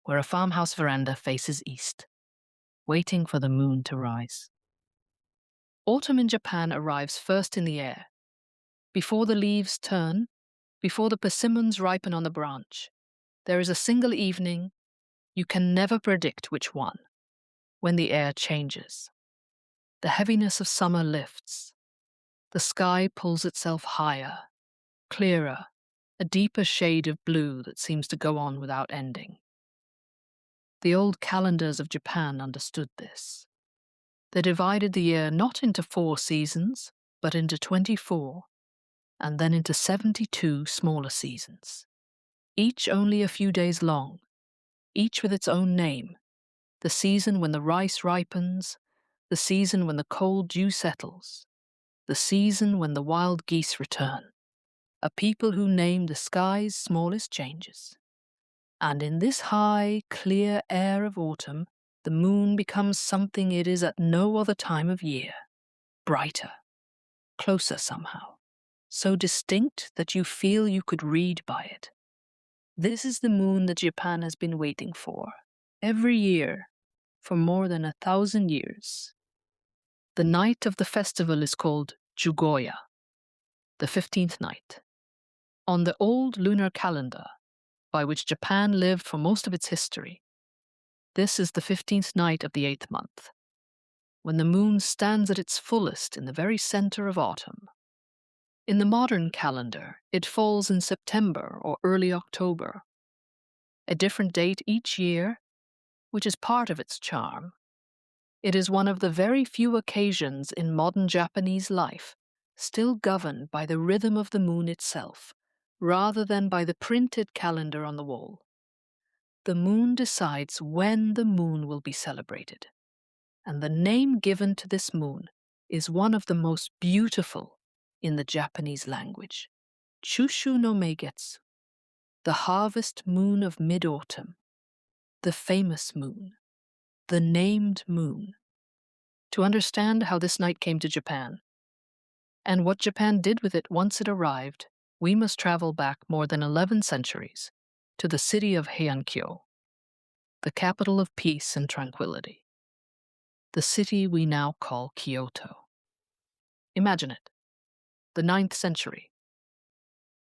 where a farmhouse veranda faces east, waiting for the moon to rise. Autumn in Japan arrives first in the air. Before the leaves turn, before the persimmons ripen on the branch, there is a single evening, you can never predict which one, when the air changes. The heaviness of summer lifts. The sky pulls itself higher, clearer, a deeper shade of blue that seems to go on without ending. The old calendars of Japan understood this. They divided the year not into 4 seasons, but into 24, and then into 72 smaller seasons, each only a few days long, each with its own name: the season when the rice ripens, the season when the cold dew settles, the season when the wild geese return, a people who name the sky's smallest changes. And in this high, clear air of autumn, the moon becomes something it is at no other time of year: brighter, closer somehow, so distinct that you feel you could read by it. This is the moon that Japan has been waiting for, every year, for more than 1,000 years. The night of the festival is called Jugoya, the 15th night. On the old lunar calendar, by which Japan lived for most of its history, this is the 15th night of the 8th month, when the moon stands at its fullest in the very center of autumn. In the modern calendar, it falls in September or early October, a different date each year, which is part of its charm. It is one of the very few occasions in modern Japanese life still governed by the rhythm of the moon itself, rather than by the printed calendar on the wall. The moon decides when the moon will be celebrated, and the name given to this moon is one of the most beautiful in the Japanese language: Chushu no Meigetsu, the harvest moon of mid-autumn, the famous moon, the named moon. To understand how this night came to Japan, and what Japan did with it once it arrived, we must travel back more than 11 centuries to the city of Heian-kyō, the capital of peace and tranquility, the city we now call Kyoto. Imagine it, the 9th century.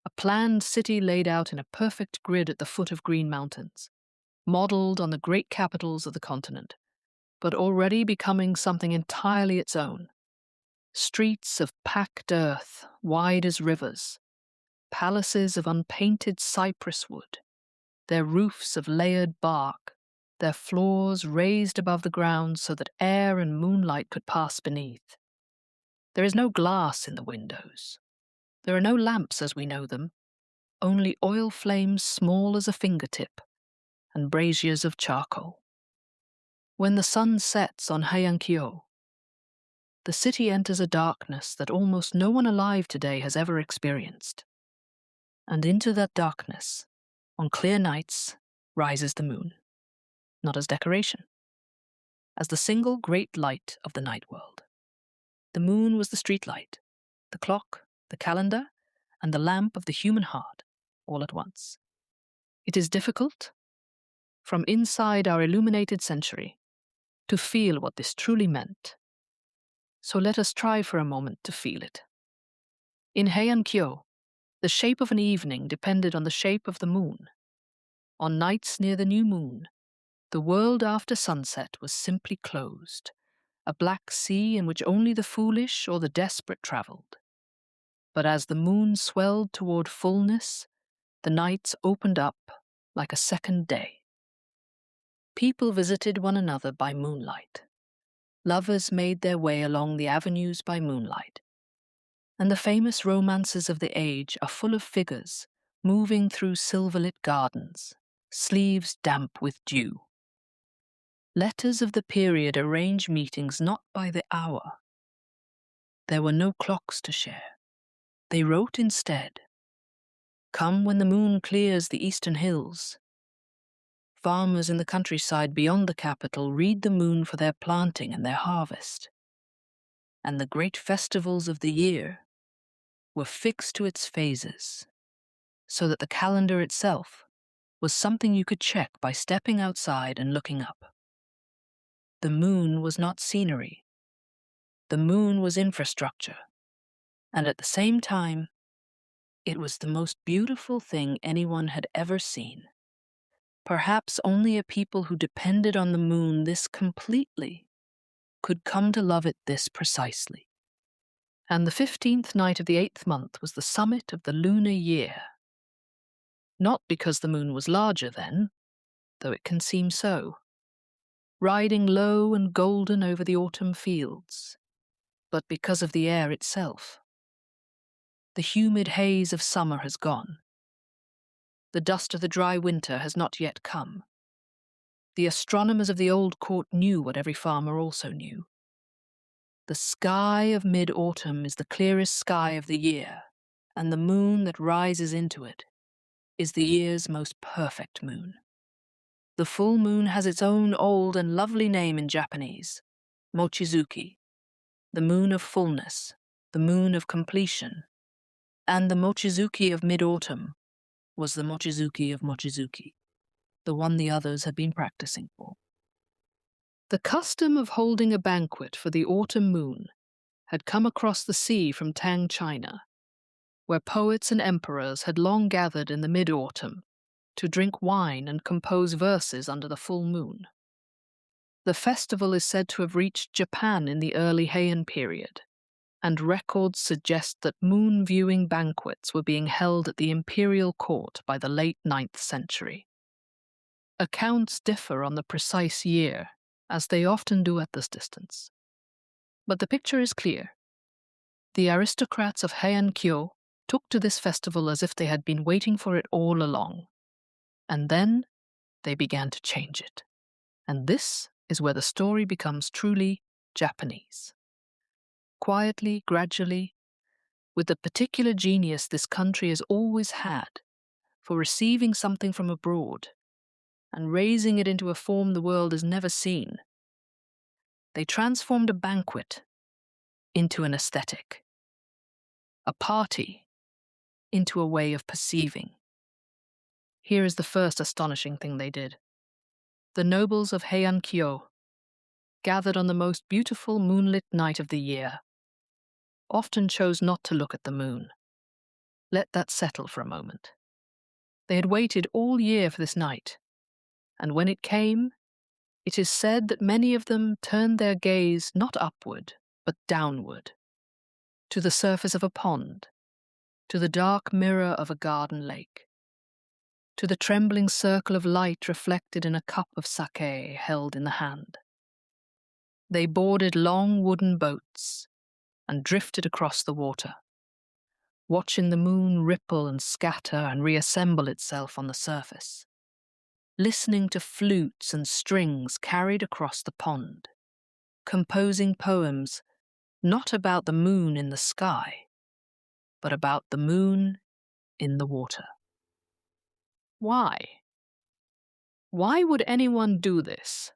A planned city laid out in a perfect grid at the foot of green mountains, modeled on the great capitals of the continent, but already becoming something entirely its own. Streets of packed earth, wide as rivers, palaces of unpainted cypress wood, their roofs of layered bark, their floors raised above the ground so that air and moonlight could pass beneath. There is no glass in the windows. There are no lamps as we know them, only oil flames small as a fingertip and braziers of charcoal. When the sun sets on Heian-kyō, the city enters a darkness that almost no one alive today has ever experienced. And into that darkness, on clear nights, rises the moon, not as decoration, as the single great light of the night world. The moon was the street light, the clock, the calendar, and the lamp of the human heart, all at once. It is difficult, from inside our illuminated century, to feel what this truly meant. So let us try for a moment to feel it. In Heian-kyō, the shape of an evening depended on the shape of the moon. On nights near the new moon, the world after sunset was simply closed, a black sea in which only the foolish or the desperate traveled. But as the moon swelled toward fullness, the nights opened up like a second day. People visited one another by moonlight. Lovers made their way along the avenues by moonlight. And the famous romances of the age are full of figures moving through silver-lit gardens, sleeves damp with dew. Letters of the period arrange meetings not by the hour. There were no clocks to share. They wrote instead, "Come when the moon clears the eastern hills." Farmers in the countryside beyond the capital read the moon for their planting and their harvest. And the great festivals of the year were fixed to its phases, so that the calendar itself was something you could check by stepping outside and looking up. The moon was not scenery. The moon was infrastructure. And at the same time, it was the most beautiful thing anyone had ever seen. Perhaps only a people who depended on the moon this completely could come to love it this precisely. And the 15th night of the 8th month was the summit of the lunar year. Not because the moon was larger then, though it can seem so, riding low and golden over the autumn fields, but because of the air itself. The humid haze of summer has gone. The dust of the dry winter has not yet come. The astronomers of the old court knew what every farmer also knew. The sky of mid-autumn is the clearest sky of the year, and the moon that rises into it is the year's most perfect moon. The full moon has its own old and lovely name in Japanese, Mochizuki, the moon of fullness, the moon of completion, and the Mochizuki of mid-autumn was the Mochizuki of Mochizuki, the one the others had been practicing for. The custom of holding a banquet for the autumn moon had come across the sea from Tang, China, where poets and emperors had long gathered in the mid-autumn to drink wine and compose verses under the full moon. The festival is said to have reached Japan in the early Heian period, and records suggest that moon-viewing banquets were being held at the imperial court by the late 9th century. Accounts differ on the precise year, as they often do at this distance. But the picture is clear. The aristocrats of Heian-kyō took to this festival as if they had been waiting for it all along. And then they began to change it. And this is where the story becomes truly Japanese. Quietly, gradually, with the particular genius this country has always had for receiving something from abroad and raising it into a form the world has never seen, they transformed a banquet into an aesthetic, a party into a way of perceiving. Here is the first astonishing thing they did. The nobles of Heian-kyō gathered on the most beautiful moonlit night of the year, often chose not to look at the moon. Let that settle for a moment. They had waited all year for this night, and when it came, it is said that many of them turned their gaze not upward, but downward, to the surface of a pond, to the dark mirror of a garden lake, to the trembling circle of light reflected in a cup of sake held in the hand. They boarded long wooden boats and drifted across the water, watching the moon ripple and scatter and reassemble itself on the surface, listening to flutes and strings carried across the pond, composing poems not about the moon in the sky, but about the moon in the water. Why? Why would anyone do this?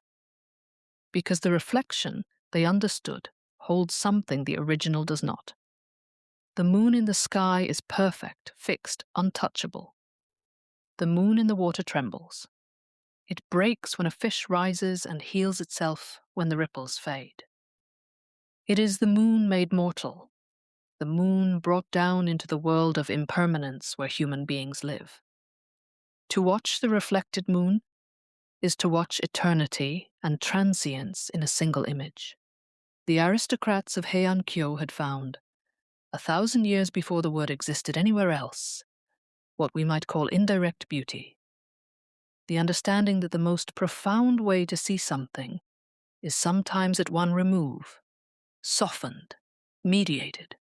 Because the reflection, they understood, holds something the original does not. The moon in the sky is perfect, fixed, untouchable. The moon in the water trembles. It breaks when a fish rises and heals itself when the ripples fade. It is the moon made mortal, the moon brought down into the world of impermanence where human beings live. To watch the reflected moon is to watch eternity and transience in a single image. The aristocrats of Heian-kyō had found, 1,000 years before the word existed anywhere else, what we might call indirect beauty. The understanding that the most profound way to see something is sometimes at one remove, softened, mediated,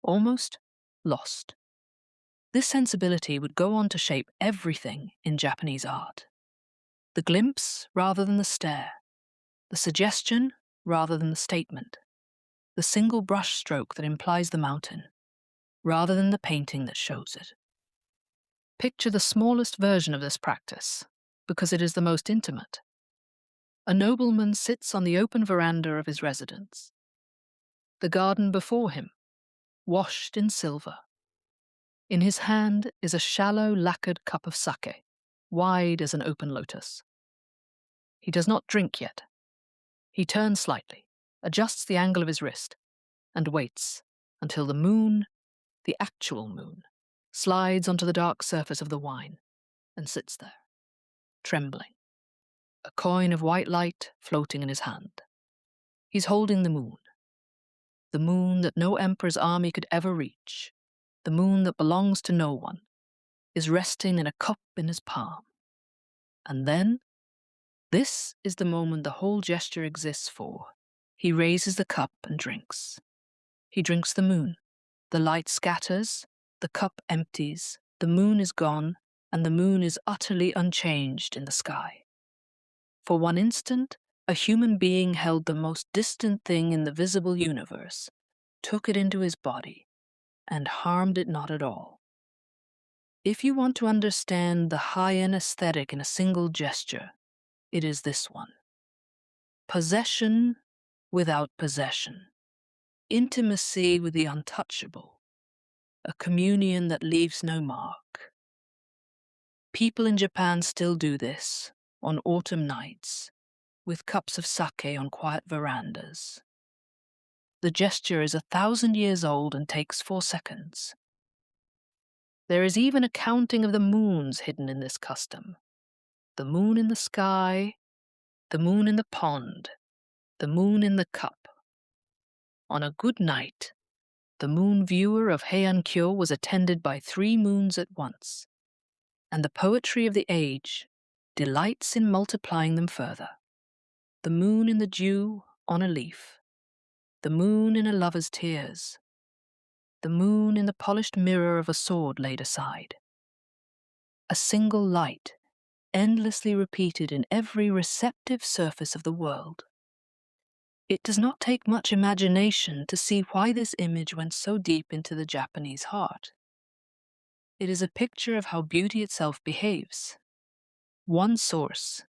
almost lost. This sensibility would go on to shape everything in Japanese art. The glimpse rather than the stare, the suggestion rather than the statement, the single brush stroke that implies the mountain, rather than the painting that shows it. Picture the smallest version of this practice, because it is the most intimate. A nobleman sits on the open veranda of his residence. The garden before him, washed in silver. In his hand is a shallow lacquered cup of sake. wide as an open lotus. He does not drink yet. He turns slightly, adjusts the angle of his wrist, and waits until the moon, the actual moon, slides onto the dark surface of the wine and sits there, trembling, a coin of white light floating in his hand. He's holding the moon that no emperor's army could ever reach, the moon that belongs to no one, is resting in a cup in his palm. And then, this is the moment the whole gesture exists for. He raises the cup and drinks. He drinks the moon. The light scatters, the cup empties, the moon is gone, and the moon is utterly unchanged in the sky. For one instant, a human being held the most distant thing in the visible universe, took it into his body, and harmed it not at all. If you want to understand the Heian aesthetic in a single gesture, it is this one. Possession without possession. Intimacy with the untouchable. A communion that leaves no mark. People in Japan still do this on autumn nights, with cups of sake on quiet verandas. The gesture is 1,000 years old and takes 4 seconds. There is even a counting of the moons hidden in this custom. The moon in the sky, the moon in the pond, the moon in the cup. On a good night, the moon viewer of Heian-kyō was attended by 3 moons at once, and the poetry of the age delights in multiplying them further. The moon in the dew on a leaf, the moon in a lover's tears, the moon in the polished mirror of a sword laid aside. A single light, endlessly repeated in every receptive surface of the world. It does not take much imagination to see why this image went so deep into the Japanese heart. It is a picture of how beauty itself behaves. One source,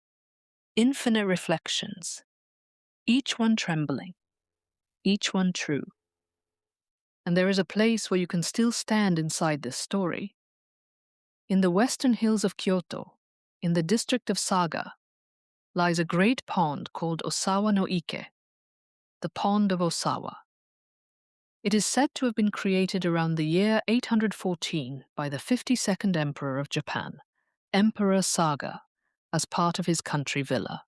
infinite reflections, each one trembling, each one true. And there is a place where you can still stand inside this story. In the western hills of Kyoto, in the district of Saga, lies a great pond called Osawa no Ike, the Pond of Osawa. It is said to have been created around the year 814 by the 52nd Emperor of Japan, Emperor Saga, as part of his country villa.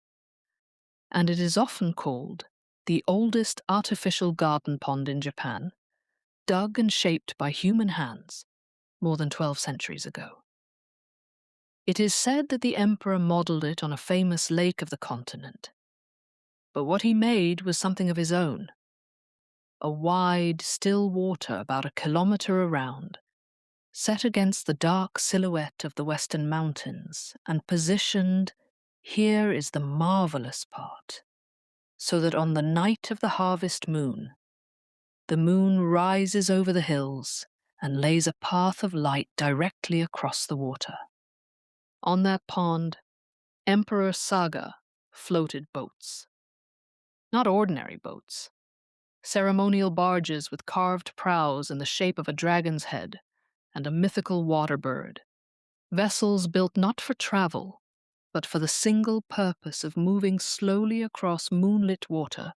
And it is often called the oldest artificial garden pond in Japan, dug and shaped by human hands more than 12 centuries ago. It is said that the emperor modeled it on a famous lake of the continent. But what he made was something of his own. A wide, still water about 1 kilometer around, set against the dark silhouette of the western mountains and positioned, here is the marvelous part, so that on the night of the harvest moon, the moon rises over the hills and lays a path of light directly across the water. On that pond, Emperor Saga floated boats. Not ordinary boats. Ceremonial barges with carved prows in the shape of a dragon's head and a mythical water bird. Vessels built not for travel, but for the single purpose of moving slowly across moonlit water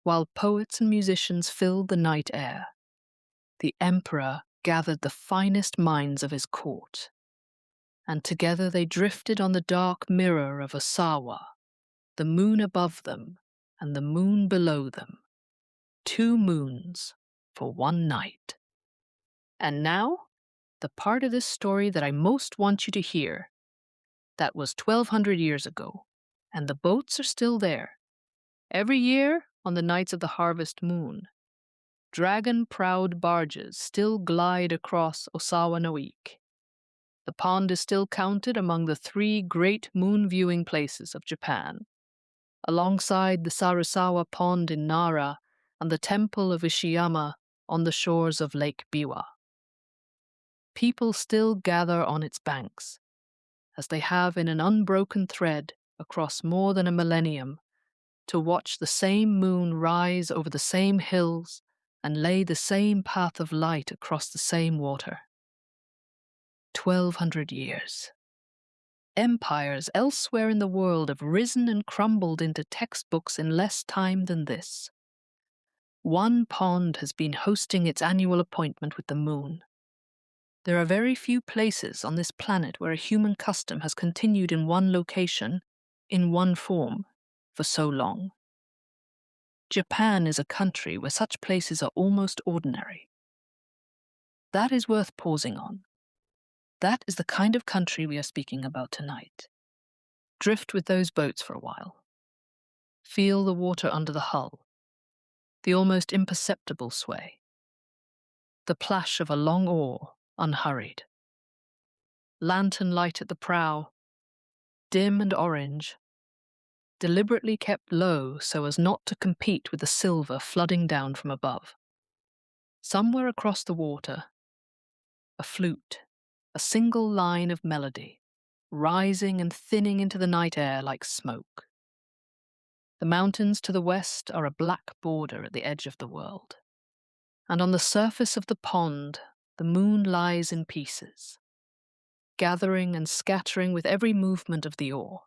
while poets and musicians filled the night air. The emperor gathered the finest minds of his court, and together they drifted on the dark mirror of Osawa, the moon above them and the moon below them. 2 moons for 1 night. And now, the part of this story that I most want you to hear. That was 1,200 years ago, and the boats are still there. Every year, on the nights of the harvest moon, dragon-prowed barges still glide across Osawa no Ike. The pond is still counted among the 3 great moon-viewing places of Japan, alongside the Sarusawa Pond in Nara and the temple of Ishiyama on the shores of Lake Biwa. People still gather on its banks, as they have in an unbroken thread across more than a millennium, to watch the same moon rise over the same hills and lay the same path of light across the same water. 1,200 years. Empires elsewhere in the world have risen and crumbled into textbooks in less time than this. One pond has been hosting its annual appointment with the moon. There are very few places on this planet where a human custom has continued in one location, in one form, for so long. Japan is a country where such places are almost ordinary. That is worth pausing on. That is the kind of country we are speaking about tonight. Drift with those boats for a while. Feel the water under the hull, the almost imperceptible sway. The plash of a long oar, unhurried. Lantern light at the prow, dim and orange, deliberately kept low so as not to compete with the silver flooding down from above. Somewhere across the water, a flute, a single line of melody, rising and thinning into the night air like smoke. The mountains to the west are a black border at the edge of the world, and on the surface of the pond the moon lies in pieces, gathering and scattering with every movement of the oar,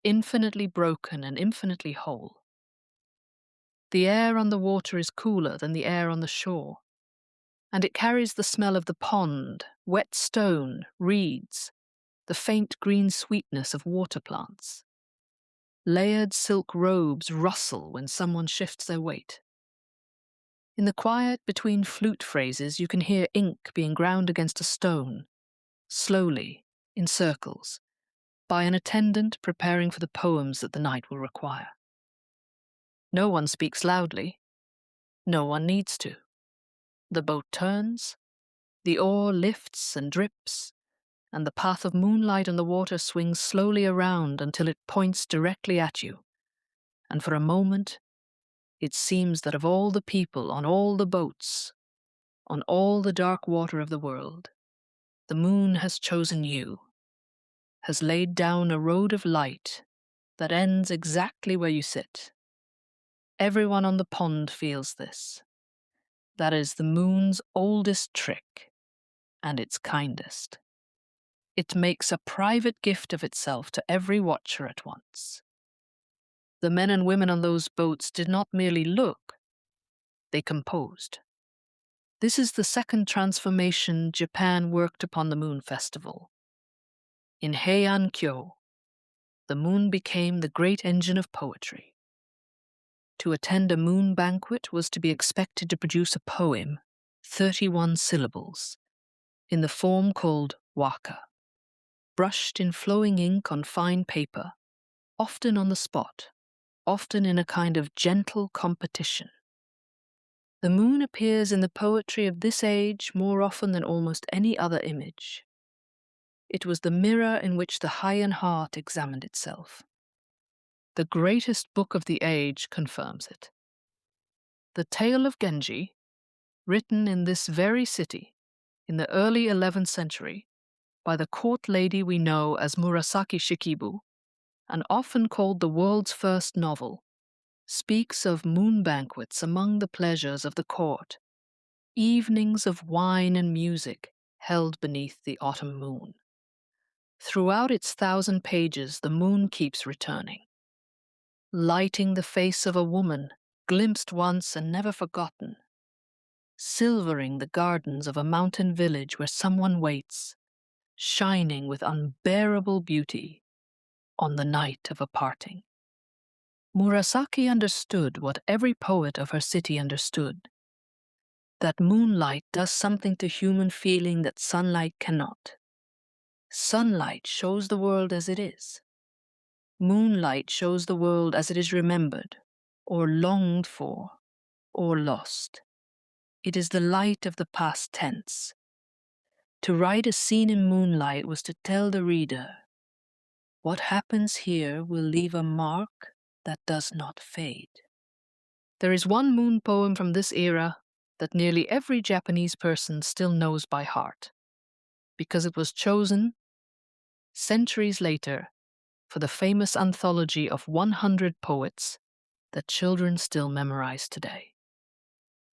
infinitely broken and infinitely whole. The air on the water is cooler than the air on the shore, and it carries the smell of the pond, wet stone, reeds, the faint green sweetness of water plants. Layered silk robes rustle when someone shifts their weight. In the quiet between flute phrases, you can hear ink being ground against a stone, slowly, in circles, by an attendant preparing for the poems that the night will require. No one speaks loudly. No one needs to. The boat turns, the oar lifts and drips, and the path of moonlight on the water swings slowly around until it points directly at you. And for a moment, it seems that of all the people on all the boats, on all the dark water of the world, the moon has chosen you, has laid down a road of light that ends exactly where you sit. Everyone on the pond feels this. That is the moon's oldest trick, and its kindest. It makes a private gift of itself to every watcher at once. The men and women on those boats did not merely look, they composed. This is the second transformation Japan worked upon the Moon Festival. In Heian-kyō, the moon became the great engine of poetry. To attend a moon banquet was to be expected to produce a poem, 31 syllables, in the form called waka, brushed in flowing ink on fine paper, often on the spot, often in a kind of gentle competition. The moon appears in the poetry of this age more often than almost any other image. It was the mirror in which the Heian heart examined itself. The greatest book of the age confirms it. The Tale of Genji, written in this very city in the early 11th century by the court lady we know as Murasaki Shikibu, and often called the world's first novel, speaks of moon banquets among the pleasures of the court, evenings of wine and music held beneath the autumn moon. Throughout its 1,000 pages, the moon keeps returning, lighting the face of a woman, glimpsed once and never forgotten, silvering the gardens of a mountain village where someone waits, shining with unbearable beauty on the night of a parting. Murasaki understood what every poet of her city understood, that moonlight does something to human feeling that sunlight cannot. Sunlight shows the world as it is. Moonlight shows the world as it is remembered, or longed for, or lost. It is the light of the past tense. To write a scene in moonlight was to tell the reader, what happens here will leave a mark that does not fade. There is one moon poem from this era that nearly every Japanese person still knows by heart, because it was chosen, centuries later, for the famous anthology of 100 poets that children still memorize today.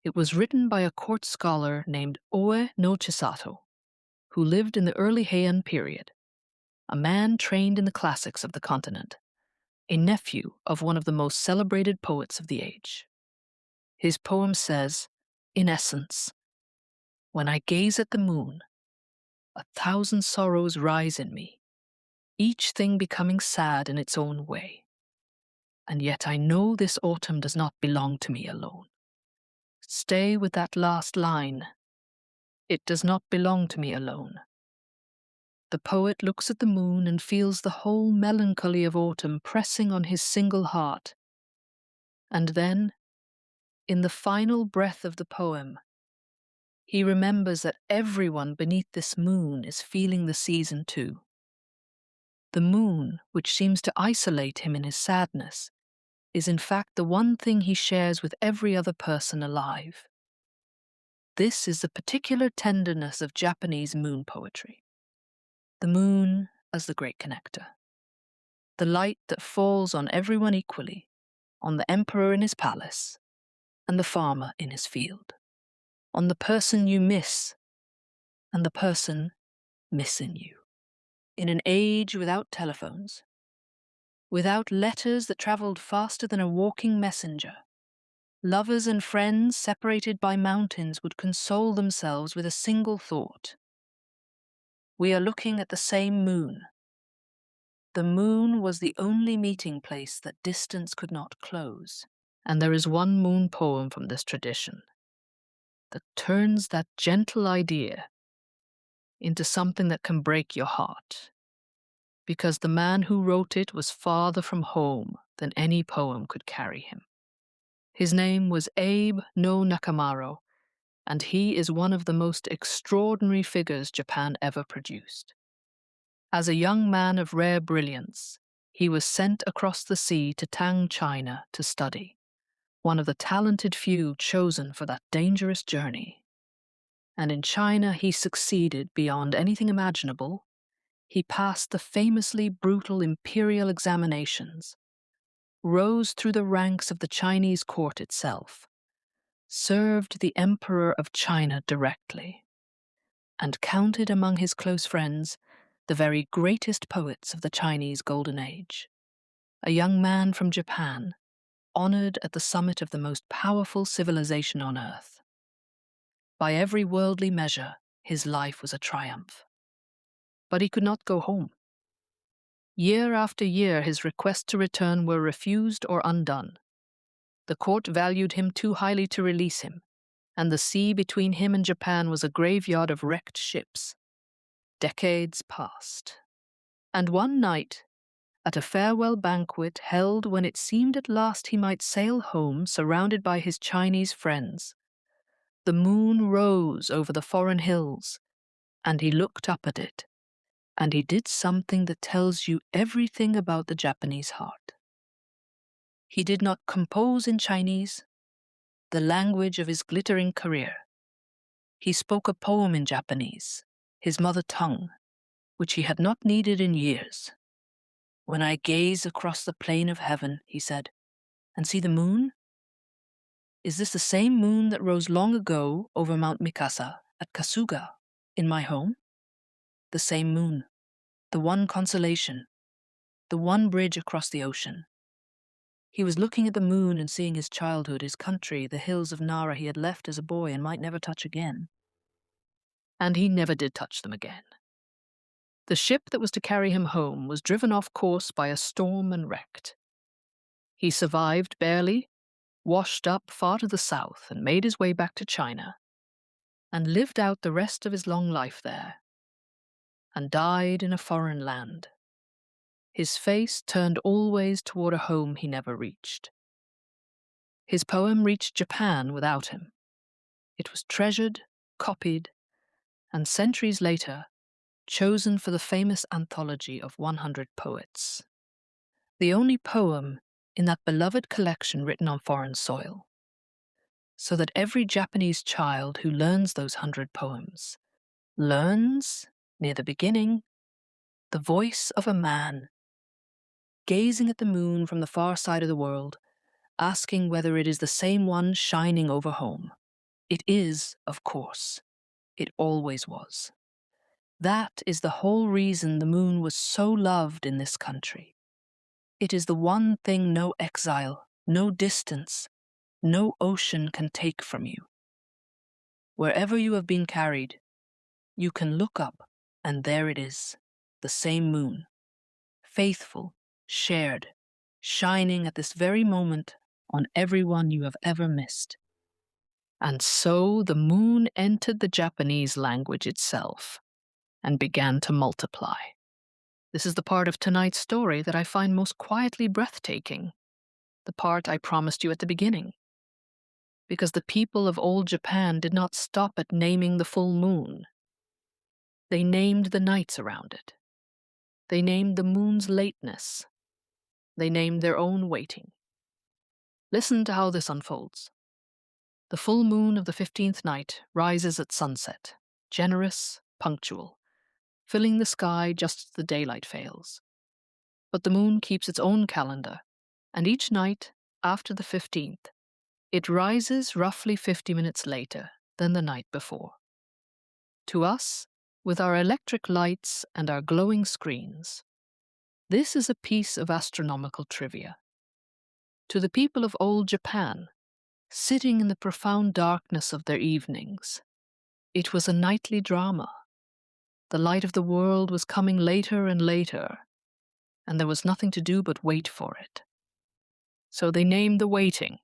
It was written by a court scholar named Oe no Chisato, who lived in the early Heian period, a man trained in the classics of the continent, a nephew of one of the most celebrated poets of the age. His poem says, in essence, "When I gaze at the moon, 1,000 sorrows rise in me, each thing becoming sad in its own way. And yet I know this autumn does not belong to me alone. Stay with that last line. It does not belong to me alone." The poet looks at the moon and feels the whole melancholy of autumn pressing on his single heart. And then, in the final breath of the poem, he remembers that everyone beneath this moon is feeling the season too. The moon, which seems to isolate him in his sadness, is in fact the one thing he shares with every other person alive. This is the particular tenderness of Japanese moon poetry. The moon as the great connector. The light that falls on everyone equally, on the emperor in his palace, and the farmer in his field, on the person you miss, and the person missing you. In an age without telephones, without letters that travelled faster than a walking messenger, lovers and friends separated by mountains would console themselves with a single thought. We are looking at the same moon. The moon was the only meeting place that distance could not close. And there is one moon poem from this tradition that turns that gentle idea into something that can break your heart, because the man who wrote it was farther from home than any poem could carry him. His name was Abe no Nakamaro, and he is one of the most extraordinary figures Japan ever produced. As a young man of rare brilliance, he was sent across the sea to Tang, China, to study, one of the talented few chosen for that dangerous journey. And in China he succeeded beyond anything imaginable. He passed the famously brutal imperial examinations, rose through the ranks of the Chinese court itself, served the Emperor of China directly, and counted among his close friends the very greatest poets of the Chinese Golden Age. A young man from Japan, honored at the summit of the most powerful civilization on earth. By every worldly measure, his life was a triumph. But he could not go home. Year after year, his requests to return were refused or undone. The court valued him too highly to release him, and the sea between him and Japan was a graveyard of wrecked ships. Decades passed. And one night, at a farewell banquet held when it seemed at last he might sail home surrounded by his Chinese friends, the moon rose over the foreign hills, and he looked up at it, and he did something that tells you everything about the Japanese heart. He did not compose in Chinese, the language of his glittering career. He spoke a poem in Japanese, his mother tongue, which he had not needed in years. "When I gaze across the plain of heaven," he said, "and see the moon, is this the same moon that rose long ago over Mount Mikasa at Kasuga, in my home? The same moon, the one consolation, the one bridge across the ocean." He was looking at the moon and seeing his childhood, his country, the hills of Nara he had left as a boy and might never touch again. And he never did touch them again. The ship that was to carry him home was driven off course by a storm and wrecked. He survived barely, washed up far to the south and made his way back to China, and lived out the rest of his long life there, and died in a foreign land, his face turned always toward a home he never reached. His poem reached Japan without him. It was treasured, copied, and centuries later, chosen for the famous anthology of 100 poets. The only poem in that beloved collection written on foreign soil, so that every Japanese child who learns those 100 poems learns, near the beginning, the voice of a man, gazing at the moon from the far side of the world, asking whether it is the same one shining over home. It is, of course. It always was. That is the whole reason the moon was so loved in this country. It is the one thing no exile, no distance, no ocean can take from you. Wherever you have been carried, you can look up, and there it is, the same moon, faithful, shared, shining at this very moment on everyone you have ever missed. And so the moon entered the Japanese language itself and began to multiply. This is the part of tonight's story that I find most quietly breathtaking, the part I promised you at the beginning. Because the people of old Japan did not stop at naming the full moon. They named the nights around it. They named the moon's lateness. They named their own waiting. Listen to how this unfolds. The full moon of the 15th night rises at sunset, generous, punctual, filling the sky just as the daylight fails. But the moon keeps its own calendar, and each night, after the 15th, it rises roughly 50 minutes later than the night before. To us, with our electric lights and our glowing screens, this is a piece of astronomical trivia. To the people of old Japan, sitting in the profound darkness of their evenings, it was a nightly drama. The light of the world was coming later and later, and there was nothing to do but wait for it. So they named the waiting.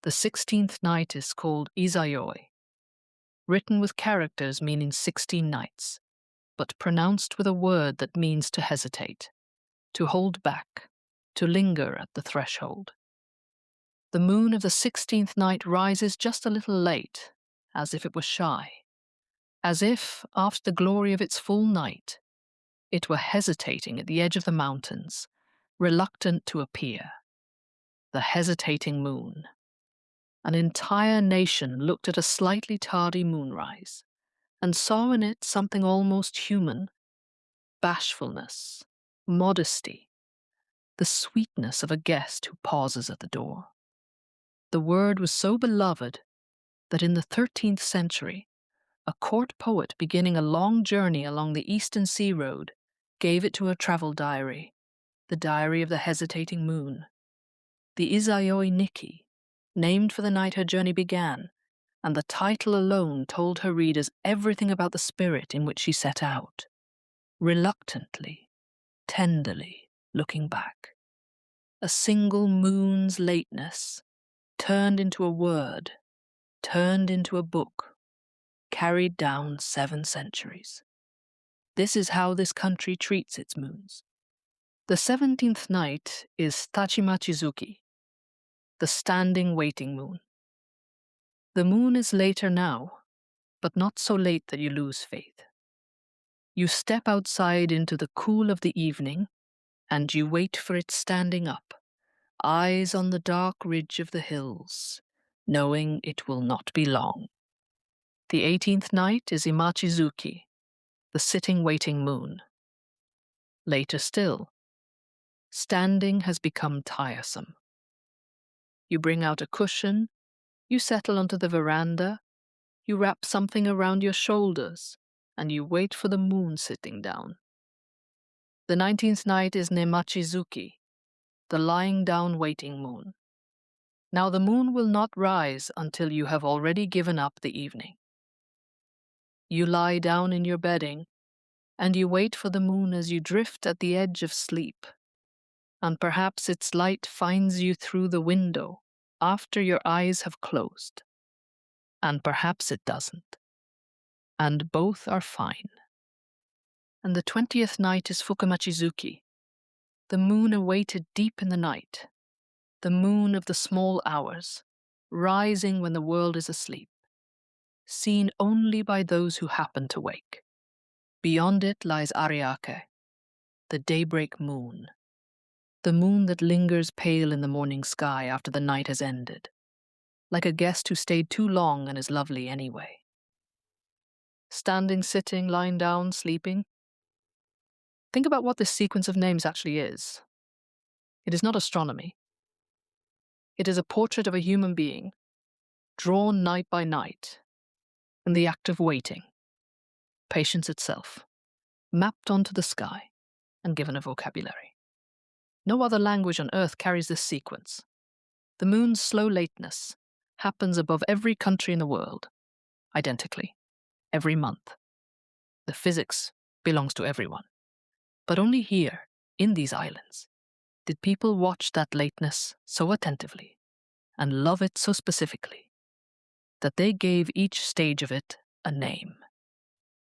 The 16th night is called izayoi, written with characters meaning 16 nights, but pronounced with a word that means to hesitate, to hold back, to linger at the threshold. The moon of the 16th night rises just a little late, as if it were shy, as if, after the glory of its full night, it were hesitating at the edge of the mountains, reluctant to appear. The hesitating moon. An entire nation looked at a slightly tardy moonrise, and saw in it something almost human, bashfulness, modesty, the sweetness of a guest who pauses at the door. The word was so beloved that in the 13th century, a court poet beginning a long journey along the Eastern Sea Road gave it to a travel diary, the diary of the hesitating moon. The Izayoi Nikki, named for the night her journey began, and the title alone told her readers everything about the spirit in which she set out, reluctantly, tenderly looking back. A single moon's lateness, turned into a word, turned into a book, carried down 7 centuries. This is how this country treats its moons. The 17th night is Tachimachizuki, the standing waiting moon. The moon is later now, but not so late that you lose faith. You step outside into the cool of the evening, and you wait for it standing up, eyes on the dark ridge of the hills, knowing it will not be long. The 18th night is Imachizuki, the sitting waiting moon. Later still, standing has become tiresome. You bring out a cushion, you settle onto the veranda, you wrap something around your shoulders, and you wait for the moon sitting down. The 19th night is Nemachizuki, the lying down waiting moon. Now the moon will not rise until you have already given up the evening. You lie down in your bedding, and you wait for the moon as you drift at the edge of sleep, and perhaps its light finds you through the window after your eyes have closed, and perhaps it doesn't, and both are fine. And the 20th night is Fukumachizuki, the moon awaited deep in the night, the moon of the small hours, rising when the world is asleep, seen only by those who happen to wake. Beyond it lies Ariake, the daybreak moon, the moon that lingers pale in the morning sky after the night has ended, like a guest who stayed too long and is lovely anyway. Standing, sitting, lying down, sleeping. Think about what this sequence of names actually is. It is not astronomy. It is a portrait of a human being, drawn night by night, in the act of waiting, patience itself, mapped onto the sky and given a vocabulary. No other language on Earth carries this sequence. The moon's slow lateness happens above every country in the world, identically, every month. The physics belongs to everyone. But only here, in these islands, did people watch that lateness so attentively and love it so specifically that they gave each stage of it a name.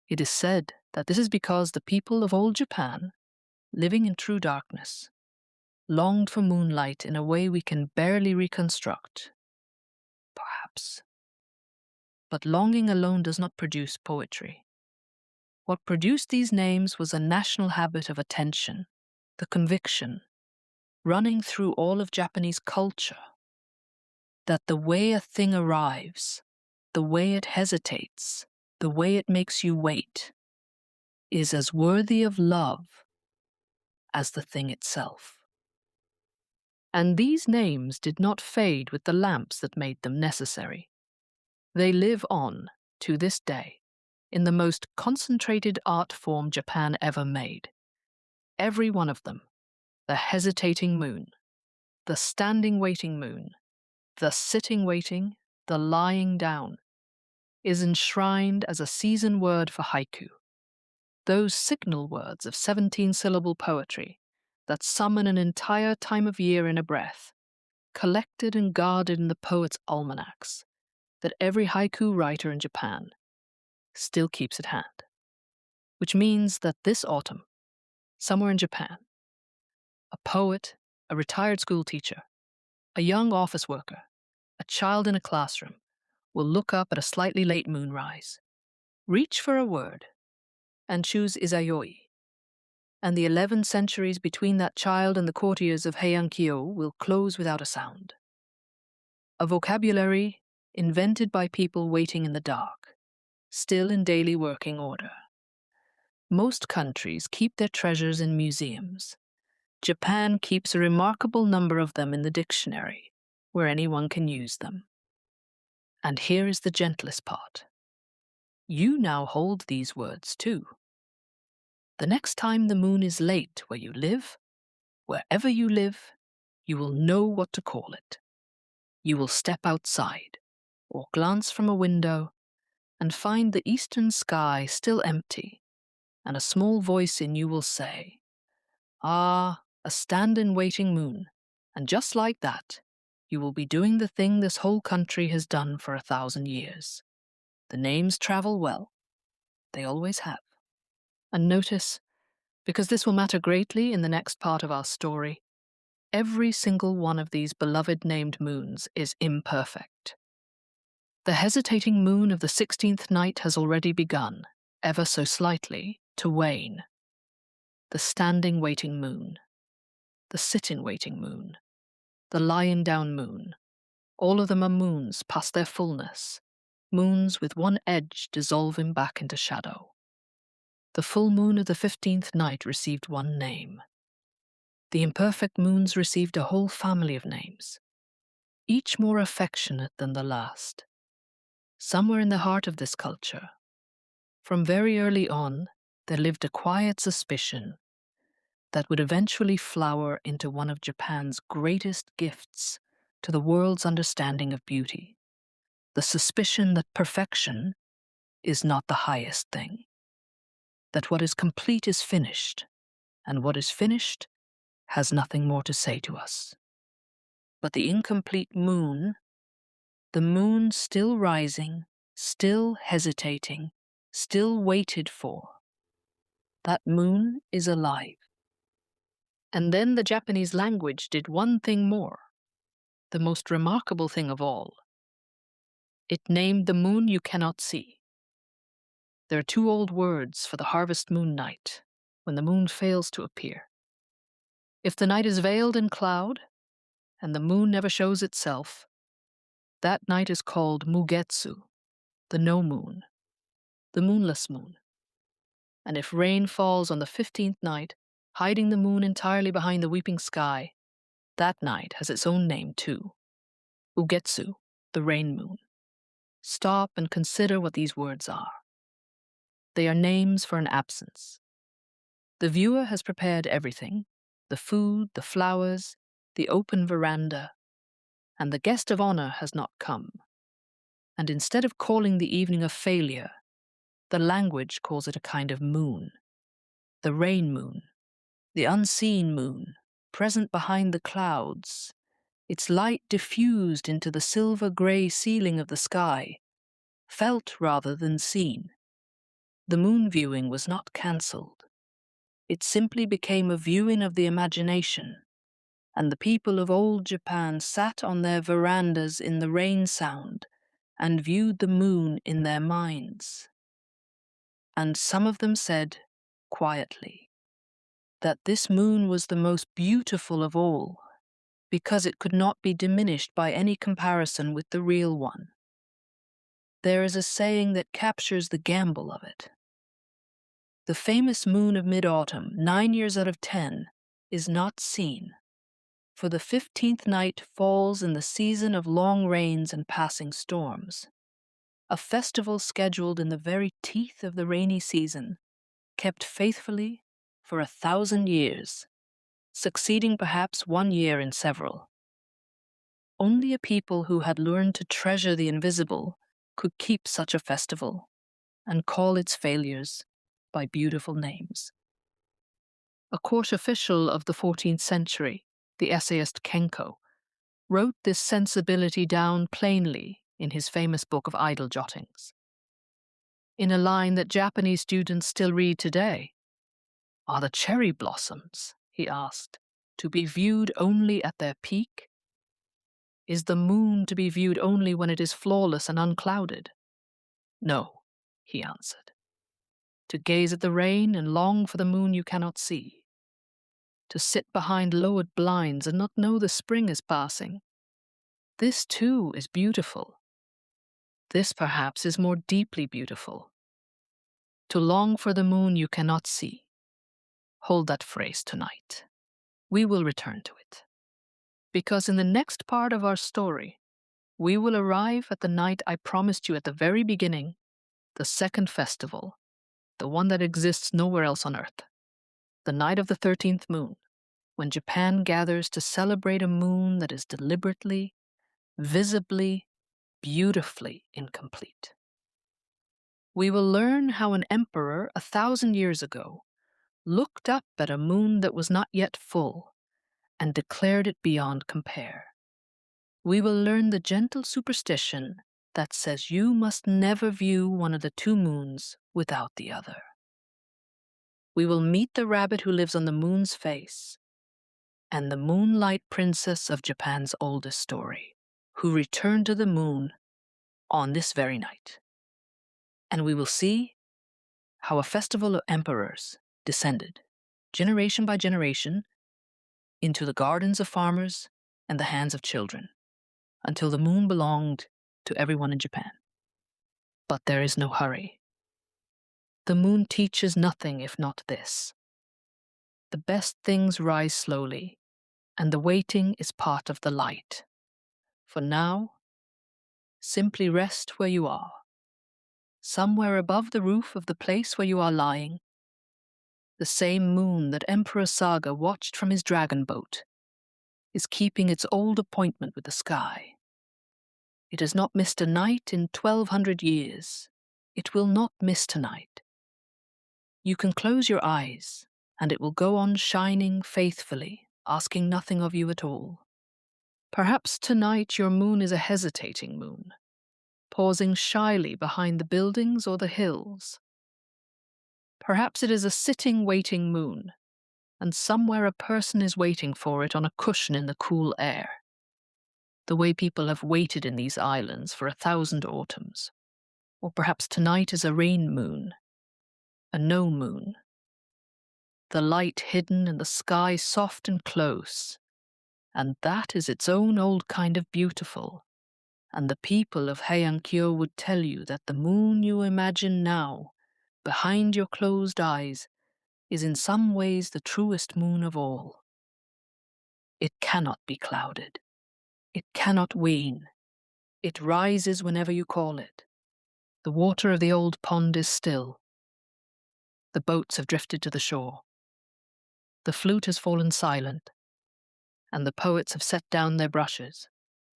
It is said that this is because the people of old Japan, living in true darkness, longed for moonlight in a way we can barely reconstruct. Perhaps. But longing alone does not produce poetry. What produced these names was a national habit of attention, the conviction, running through all of Japanese culture, that the way a thing arrives, the way it hesitates, the way it makes you wait, is as worthy of love as the thing itself. And these names did not fade with the lamps that made them necessary. They live on, to this day, in the most concentrated art form Japan ever made. Every one of them, the hesitating moon, the standing waiting moon, the sitting waiting, the lying down, is enshrined as a season word for haiku, those signal words of 17-syllable poetry that summon an entire time of year in a breath, collected and guarded in the poet's almanacs, that every haiku writer in Japan still keeps at hand. Which means that this autumn, somewhere in Japan, a poet, a retired school teacher, a young office worker, a child in a classroom will look up at a slightly late moonrise, reach for a word, and choose izayoi, and the 11 centuries between that child and the courtiers of Heian-kyō will close without a sound. A vocabulary invented by people waiting in the dark, still in daily working order. Most countries keep their treasures in museums. Japan keeps a remarkable number of them in the dictionary, where anyone can use them. And here is the gentlest part. You now hold these words too. The next time the moon is late where you live, wherever you live, you will know what to call it. You will step outside, or glance from a window, and find the eastern sky still empty, and a small voice in you will say, "Ah, a stand-in waiting moon," and just like that, you will be doing the thing this whole country has done for 1,000 years. The names travel well. They always have. And notice, because this will matter greatly in the next part of our story, every single one of these beloved named moons is imperfect. The hesitating moon of the 16th night has already begun, ever so slightly, to wane. The standing waiting moon, the sit-in waiting moon, the lying down moon, all of them are moons past their fullness, moons with one edge dissolving back into shadow. The full moon of the 15th night received one name. The imperfect moons received a whole family of names, each more affectionate than the last. Somewhere in the heart of this culture, from very early on, there lived a quiet suspicion that would eventually flower into one of Japan's greatest gifts to the world's understanding of beauty, the suspicion that perfection is not the highest thing, that what is complete is finished, and what is finished has nothing more to say to us. But the incomplete moon, the moon still rising, still hesitating, still waited for, that moon is alive. And then the Japanese language did one thing more, the most remarkable thing of all. It named the moon you cannot see. There are 2 old words for the harvest moon night, when the moon fails to appear. If the night is veiled in cloud, and the moon never shows itself, that night is called mugetsu, the no moon, the moonless moon. And if rain falls on the 15th night, hiding the moon entirely behind the weeping sky, that night has its own name too, ugetsu, the rain moon. Stop and consider what these words are. They are names for an absence. The viewer has prepared everything: the food, the flowers, the open veranda, and the guest of honor has not come. And instead of calling the evening a failure, the language calls it a kind of moon. The rain moon, the unseen moon, present behind the clouds, its light diffused into the silver-grey ceiling of the sky, felt rather than seen. The moon viewing was not cancelled. It simply became a viewing of the imagination, and the people of old Japan sat on their verandas in the rain sound and viewed the moon in their minds. And some of them said, quietly, that this moon was the most beautiful of all, because it could not be diminished by any comparison with the real one. There is a saying that captures the gamble of it. The famous moon of mid-autumn, 9 years out of 10, is not seen, for the 15th night falls in the season of long rains and passing storms. A festival scheduled in the very teeth of the rainy season, kept faithfully for 1,000 years, succeeding perhaps 1 year in several. Only a people who had learned to treasure the invisible could keep such a festival and call its failures by beautiful names. A court official of the 14th century, the essayist Kenko, wrote this sensibility down plainly in his famous book of idle jottings. In a line that Japanese students still read today, "Are the cherry blossoms," he asked, "to be viewed only at their peak? Is the moon to be viewed only when it is flawless and unclouded?" "No," he answered. "To gaze at the rain and long for the moon you cannot see. To sit behind lowered blinds and not know the spring is passing. This too is beautiful. This perhaps is more deeply beautiful. To long for the moon you cannot see. Hold that phrase tonight. We will return to it. Because in the next part of our story, we will arrive at the night I promised you at the very beginning, the second festival, the one that exists nowhere else on Earth. The night of the 13th moon, when Japan gathers to celebrate a moon that is deliberately, visibly, beautifully incomplete. We will learn how an emperor 1,000 years ago looked up at a moon that was not yet full and declared it beyond compare. We will learn the gentle superstition that says you must never view one of the two moons without the other. We will meet the rabbit who lives on the moon's face and the moonlight princess of Japan's oldest story, who returned to the moon on this very night. And we will see how a festival of emperors descended, generation by generation, into the gardens of farmers and the hands of children, until the moon belonged to everyone in Japan. But there is no hurry. The moon teaches nothing if not this. The best things rise slowly, and the waiting is part of the light. For now, simply rest where you are, somewhere above the roof of the place where you are lying. The same moon that Emperor Saga watched from his dragon boat is keeping its old appointment with the sky. It has not missed a night in 1,200 years. It will not miss tonight. You can close your eyes, and it will go on shining faithfully, asking nothing of you at all. Perhaps tonight your moon is a hesitating moon, pausing shyly behind the buildings or the hills. Perhaps it is a sitting, waiting moon, and somewhere a person is waiting for it on a cushion in the cool air, the way people have waited in these islands for 1,000 autumns. Or perhaps tonight is a rain moon, a no moon, the light hidden and the sky soft and close, and that is its own old kind of beautiful. And the people of Heian-kyō would tell you that the moon you imagine now, behind your closed eyes, is in some ways the truest moon of all. It cannot be clouded. It cannot wane. It rises whenever you call it. The water of the old pond is still, The boats have drifted to the shore. The flute has fallen silent, and the poets have set down their brushes,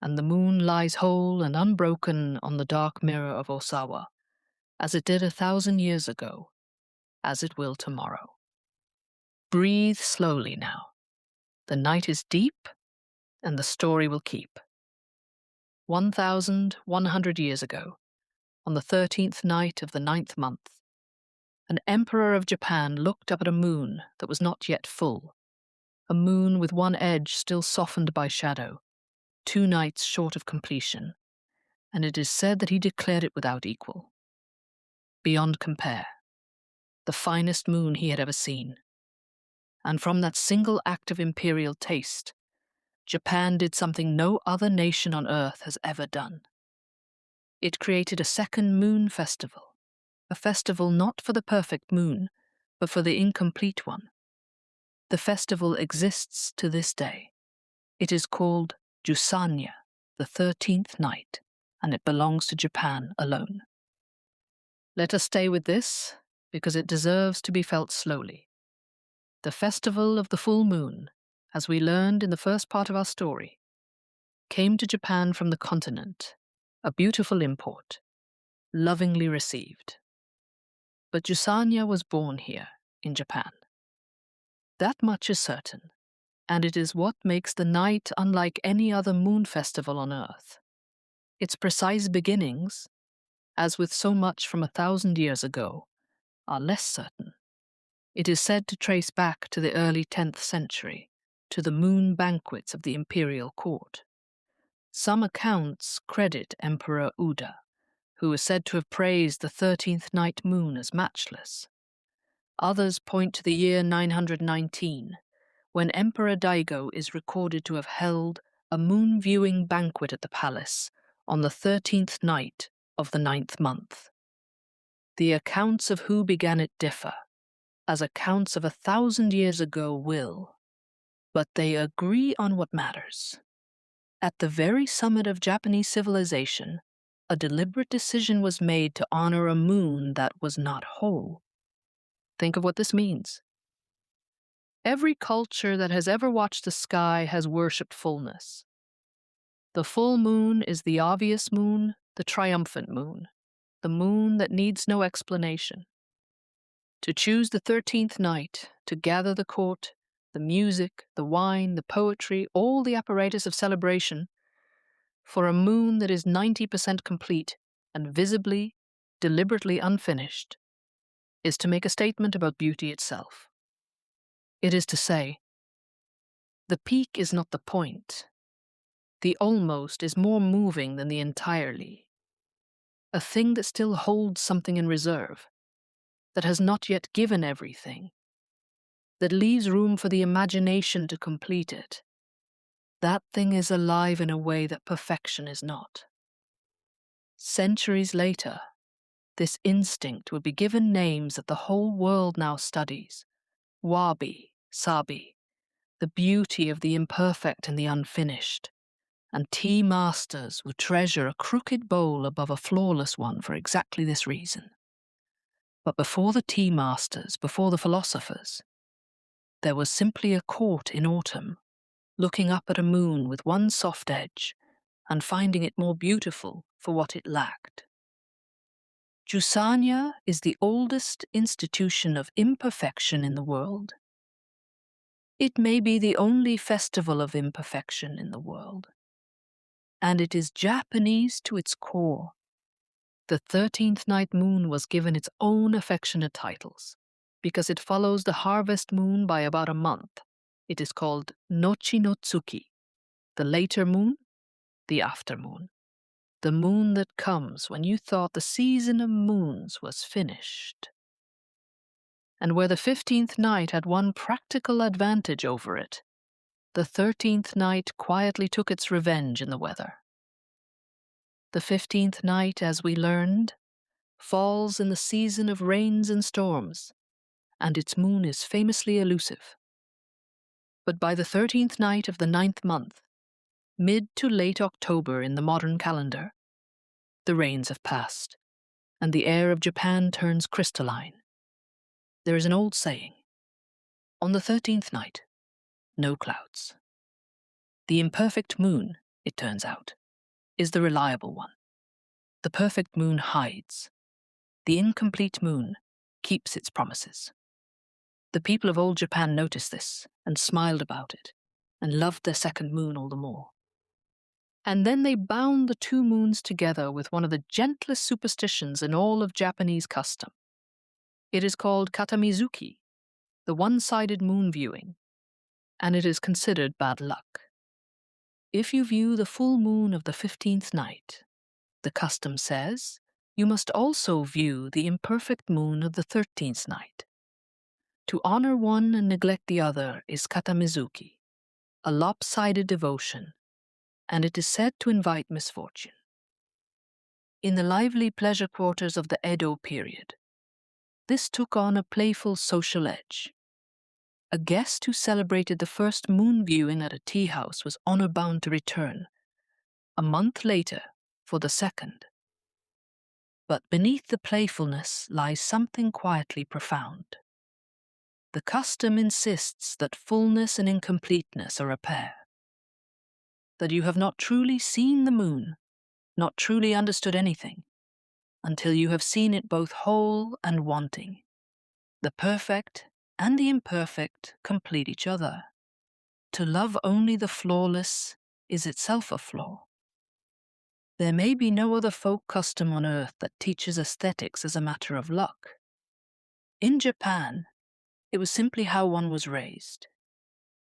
and the moon lies whole and unbroken on the dark mirror of Osawa, as it did 1,000 years ago, as it will tomorrow. Breathe slowly now. The night is deep, and the story will keep. 1,100 years ago, on the 13th night of the 9th month, an emperor of Japan looked up at a moon that was not yet full, a moon with one edge still softened by shadow, 2 nights short of completion, and it is said that he declared it without equal. Beyond compare, the finest moon he had ever seen. And from that single act of imperial taste, Japan did something no other nation on earth has ever done. It created a second moon festival, a festival not for the perfect moon, but for the incomplete one. The festival exists to this day. It is called Jūsan'ya, the 13th night, and it belongs to Japan alone. Let us stay with this, because it deserves to be felt slowly. The festival of the full moon, as we learned in the first part of our story, came to Japan from the continent, a beautiful import, lovingly received. But Jūsan'ya was born here, in Japan. That much is certain, and it is what makes the night unlike any other moon festival on earth. Its precise beginnings, as with so much from 1,000 years ago, are less certain. It is said to trace back to the early 10th century, to the moon banquets of the imperial court. Some accounts credit Emperor Uda, who is said to have praised the 13th night moon as matchless. Others point to the year 919, when Emperor Daigo is recorded to have held a moon-viewing banquet at the palace on the 13th night of the 9th month. The accounts of who began it differ, as accounts of 1,000 years ago will, but they agree on what matters. At the very summit of Japanese civilization, a deliberate decision was made to honor a moon that was not whole. Think of what this means. Every culture that has ever watched the sky has worshipped fullness. The full moon is the obvious moon, the triumphant moon, the moon that needs no explanation. To choose the 13th night, to gather the court, the music, the wine, the poetry, all the apparatus of celebration, for a moon that is 90% complete and visibly, deliberately unfinished, is to make a statement about beauty itself. It is to say, the peak is not the point. The almost is more moving than the entirely. A thing that still holds something in reserve, that has not yet given everything, that leaves room for the imagination to complete it. That thing is alive in a way that perfection is not. Centuries later, this instinct would be given names that the whole world now studies: wabi, sabi, the beauty of the imperfect and the unfinished, and tea masters would treasure a crooked bowl above a flawless one for exactly this reason. But before the tea masters, before the philosophers, there was simply a court in autumn, looking up at a moon with one soft edge, and finding it more beautiful for what it lacked. Jūsan'ya is the oldest institution of imperfection in the world. It may be the only festival of imperfection in the world. And it is Japanese to its core. The 13th night moon was given its own affectionate titles. Because it follows the harvest moon by about a month, it is called Nochi no Tsuki, the later moon, the aftermoon, the moon that comes when you thought the season of moons was finished. And where the 15th night had one practical advantage over it, the 13th night quietly took its revenge in the weather. The 15th night, as we learned, falls in the season of rains and storms, and its moon is famously elusive. But by the 13th night of the 9th month, mid to late October in the modern calendar, the rains have passed, and the air of Japan turns crystalline. There is an old saying, on the 13th night, no clouds. The imperfect moon, it turns out, is the reliable one. The perfect moon hides. The incomplete moon keeps its promises. The people of old Japan noticed this and smiled about it, and loved their second moon all the more. And then they bound the two moons together with one of the gentlest superstitions in all of Japanese custom. It is called katamizuki, the one-sided moon viewing, and it is considered bad luck. If you view the full moon of the 15th night, the custom says, you must also view the imperfect moon of the 13th night. To honor one and neglect the other is katamizuki, a lopsided devotion, and it is said to invite misfortune. In the lively pleasure quarters of the Edo period, this took on a playful social edge. A guest who celebrated the first moon viewing at a tea house was honor-bound to return, a month later, for the second. But beneath the playfulness lies something quietly profound. The custom insists that fullness and incompleteness are a pair, that you have not truly seen the moon, not truly understood anything, until you have seen it both whole and wanting. The perfect and the imperfect complete each other. To love only the flawless is itself a flaw. There may be no other folk custom on earth that teaches aesthetics as a matter of luck. In Japan, it was simply how one was raised.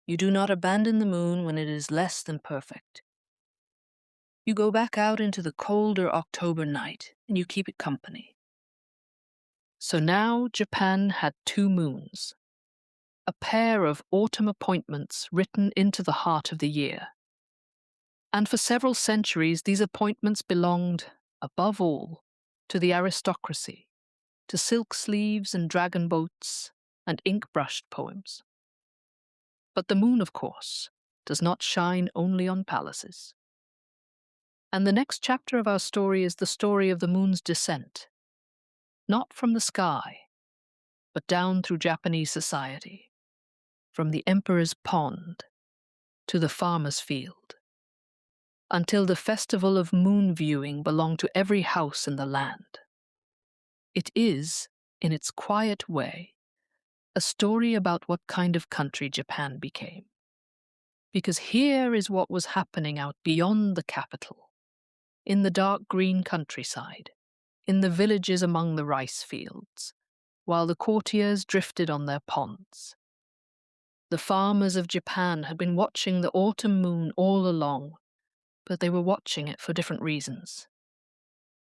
You do not abandon the moon when it is less than perfect. You go back out into the colder October night and you keep it company. So now Japan had two moons, a pair of autumn appointments written into the heart of the year. And for several centuries, these appointments belonged, above all, to the aristocracy, to silk sleeves and dragon boats and ink-brushed poems. But the moon, of course, does not shine only on palaces. And the next chapter of our story is the story of the moon's descent, not from the sky, but down through Japanese society, from the emperor's pond to the farmer's field, until the festival of moon viewing belonged to every house in the land. It is, in its quiet way, a story about what kind of country Japan became. Because here is what was happening out beyond the capital, in the dark green countryside, in the villages among the rice fields, while the courtiers drifted on their ponds. The farmers of Japan had been watching the autumn moon all along, but they were watching it for different reasons.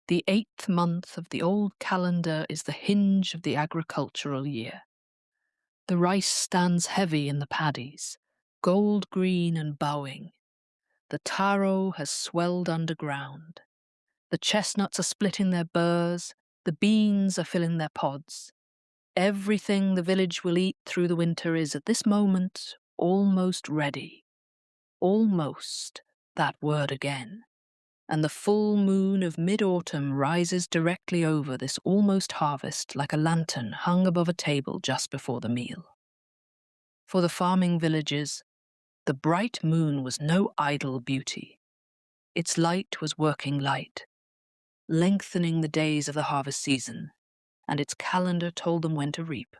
The 8th month of the old calendar is the hinge of the agricultural year. The rice stands heavy in the paddies, gold green and bowing. The taro has swelled underground. The chestnuts are splitting their burrs, the beans are filling their pods. Everything the village will eat through the winter is at this moment almost ready. Almost, that word again. And the full moon of mid-autumn rises directly over this almost harvest like a lantern hung above a table just before the meal. For the farming villages, the bright moon was no idle beauty. Its light was working light, lengthening the days of the harvest season, and its calendar told them when to reap.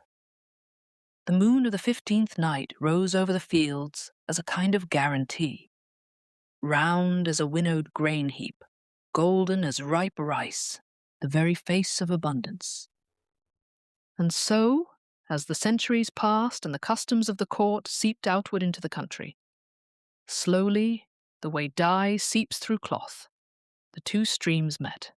The moon of the 15th night rose over the fields as a kind of guarantee, round as a winnowed grain heap, golden as ripe rice, the very face of abundance. And so, as the centuries passed and the customs of the court seeped outward into the country, slowly, the way dye seeps through cloth, the two streams met.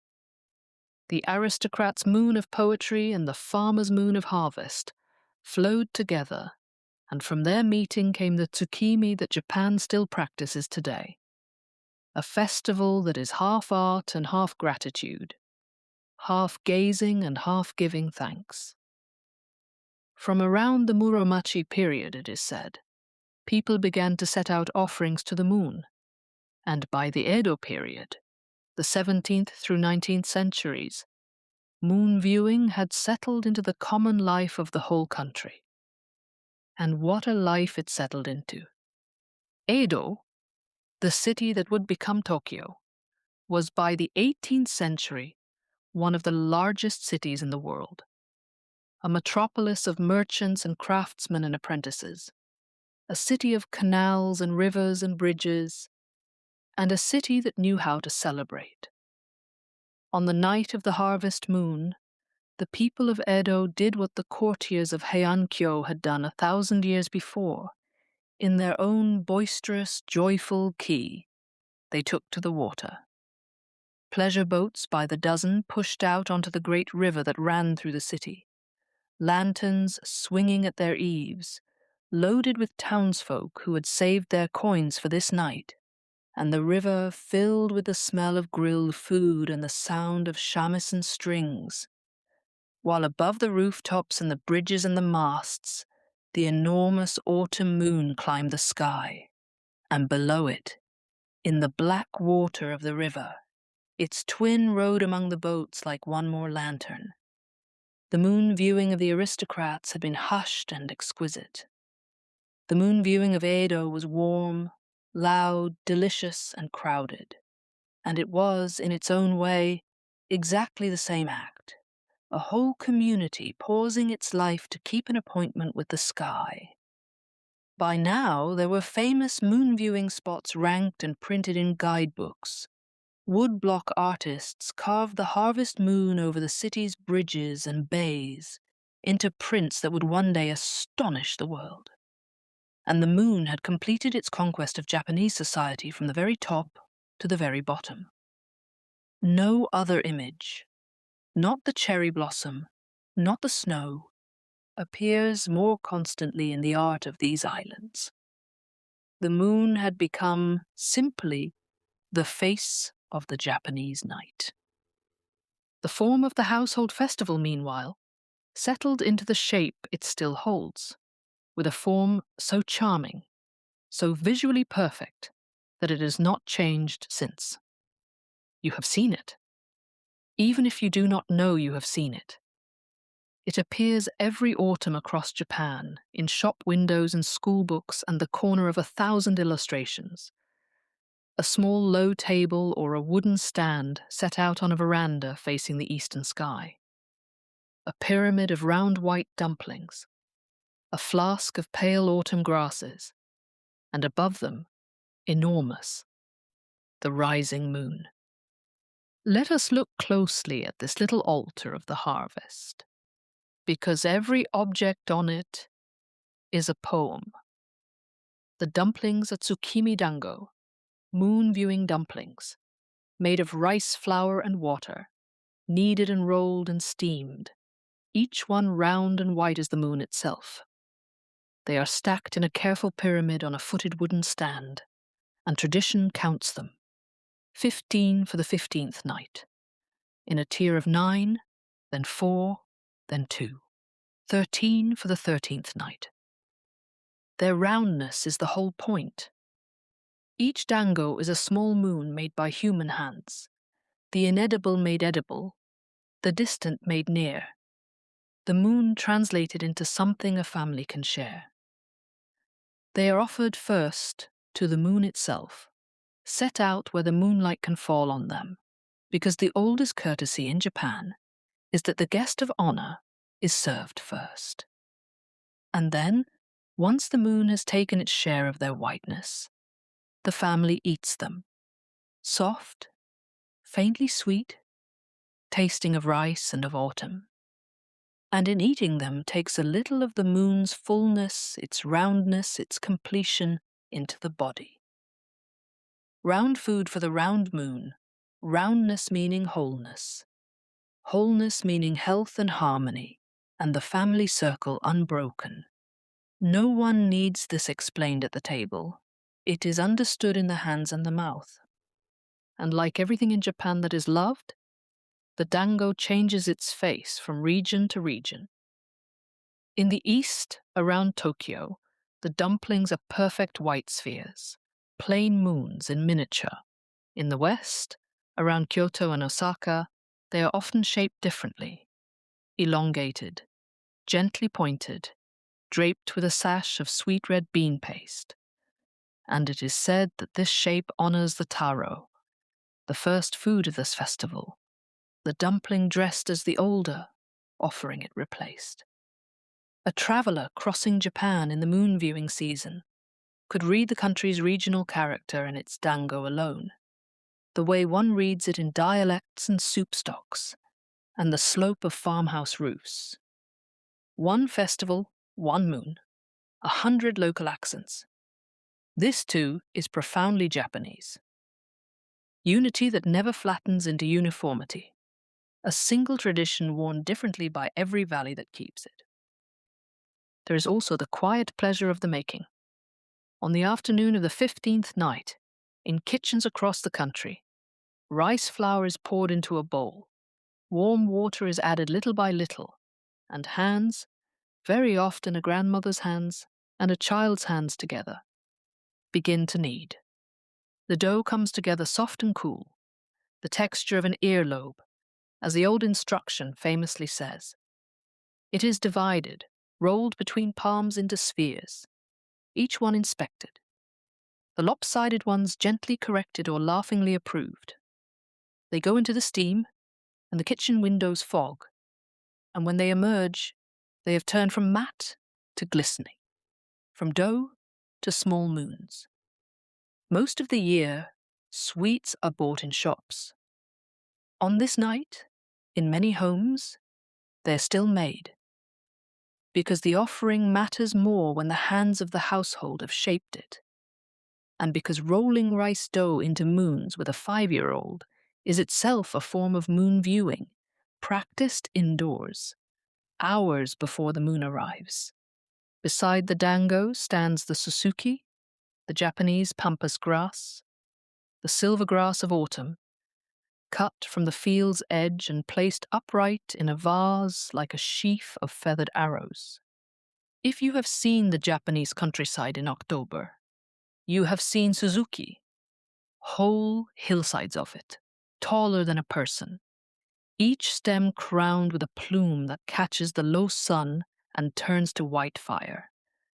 The aristocrat's moon of poetry and the farmer's moon of harvest flowed together, and from their meeting came the Tsukimi that Japan still practices today. A festival that is half art and half gratitude, half gazing and half giving thanks. From around the Muromachi period, it is said, people began to set out offerings to the moon, and by the Edo period, the 17th through 19th centuries, moon viewing had settled into the common life of the whole country. And what a life it settled into. Edo, the city that would become Tokyo, was by the 18th century one of the largest cities in the world. A metropolis of merchants and craftsmen and apprentices, a city of canals and rivers and bridges, and a city that knew how to celebrate. On the night of the harvest moon, the people of Edo did what the courtiers of Heian-kyō had done 1,000 years before. In their own boisterous, joyful key, they took to the water. Pleasure boats by the dozen pushed out onto the great river that ran through the city, lanterns swinging at their eaves, loaded with townsfolk who had saved their coins for this night, and the river filled with the smell of grilled food and the sound of shamisen strings, while above the rooftops and the bridges and the masts, the enormous autumn moon climbed the sky, and below it, in the black water of the river, its twin rode among the boats like one more lantern. The moon viewing of the aristocrats had been hushed and exquisite. The moon viewing of Edo was warm, loud, delicious, and crowded. And it was, in its own way, exactly the same act. A whole community pausing its life to keep an appointment with the sky. By now, there were famous moon-viewing spots ranked and printed in guidebooks. Woodblock artists carved the harvest moon over the city's bridges and bays into prints that would one day astonish the world. And the moon had completed its conquest of Japanese society from the very top to the very bottom. No other image, not the cherry blossom, not the snow, appears more constantly in the art of these islands. The moon had become simply the face of the Japanese night. The form of the household festival, meanwhile, settled into the shape it still holds, with a form so charming, so visually perfect, that it has not changed since. You have seen it, even if you do not know you have seen it. It appears every autumn across Japan, in shop windows and school books and the corner of 1,000 illustrations. A small low table or a wooden stand set out on a veranda facing the eastern sky. A pyramid of round white dumplings. A flask of pale autumn grasses. And above them, enormous, the rising moon. Let us look closely at this little altar of the harvest, because every object on it is a poem. The dumplings are Tsukimi dango, moon-viewing dumplings, made of rice flour and water, kneaded and rolled and steamed, each one round and white as the moon itself. They are stacked in a careful pyramid on a footed wooden stand, and tradition counts them. 15 for the 15th night, in a tier of 9, then 4, then 2. 13 for the 13th night. Their roundness is the whole point. Each dango is a small moon made by human hands, the inedible made edible, the distant made near, the moon translated into something a family can share. They are offered first to the moon itself, set out where the moonlight can fall on them, because the oldest courtesy in Japan is that the guest of honor is served first. And then, once the moon has taken its share of their whiteness, the family eats them, soft, faintly sweet, tasting of rice and of autumn. And in eating them takes a little of the moon's fullness, its roundness, its completion into the body. Round food for the round moon, roundness meaning wholeness meaning health and harmony, and the family circle unbroken. No one needs this explained at the table. It is understood in the hands and the mouth. And like everything in Japan that is loved, the dango changes its face from region to region. In the east, around Tokyo, the dumplings are perfect white spheres, plain moons in miniature. In the west, around Kyoto and Osaka, They are often shaped differently, elongated, gently pointed, draped with a sash of sweet red bean paste. And it is said that this shape honors the taro, the first food of this festival, the dumpling dressed as the older, offering it replaced. A traveler crossing Japan in the moon viewing season could read the country's regional character in its dango alone, the way one reads it in dialects and soup stocks, and the slope of farmhouse roofs. One festival, one moon, 100 local accents. This, too, is profoundly Japanese. Unity that never flattens into uniformity, a single tradition worn differently by every valley that keeps it. There is also the quiet pleasure of the making. On the afternoon of the 15th night, in kitchens across the country, rice flour is poured into a bowl, warm water is added little by little, and hands, very often a grandmother's hands and a child's hands together, begin to knead. The dough comes together soft and cool, the texture of an earlobe, as the old instruction famously says. It is divided, rolled between palms into spheres, each one inspected, the lopsided ones gently corrected or laughingly approved. They go into the steam, and the kitchen windows fog, and when they emerge, they have turned from matte to glistening, from dough to small moons. Most of the year, sweets are bought in shops. On this night, in many homes, they are still made, because the offering matters more when the hands of the household have shaped it, and because rolling rice dough into moons with a 5-year-old is itself a form of moon viewing, practiced indoors, hours before the moon arrives. Beside the dango stands the susuki, the Japanese pampas grass, the silver grass of autumn, cut from the field's edge and placed upright in a vase like a sheaf of feathered arrows. If you have seen the Japanese countryside in October, you have seen susuki, whole hillsides of it, taller than a person, each stem crowned with a plume that catches the low sun and turns to white fire,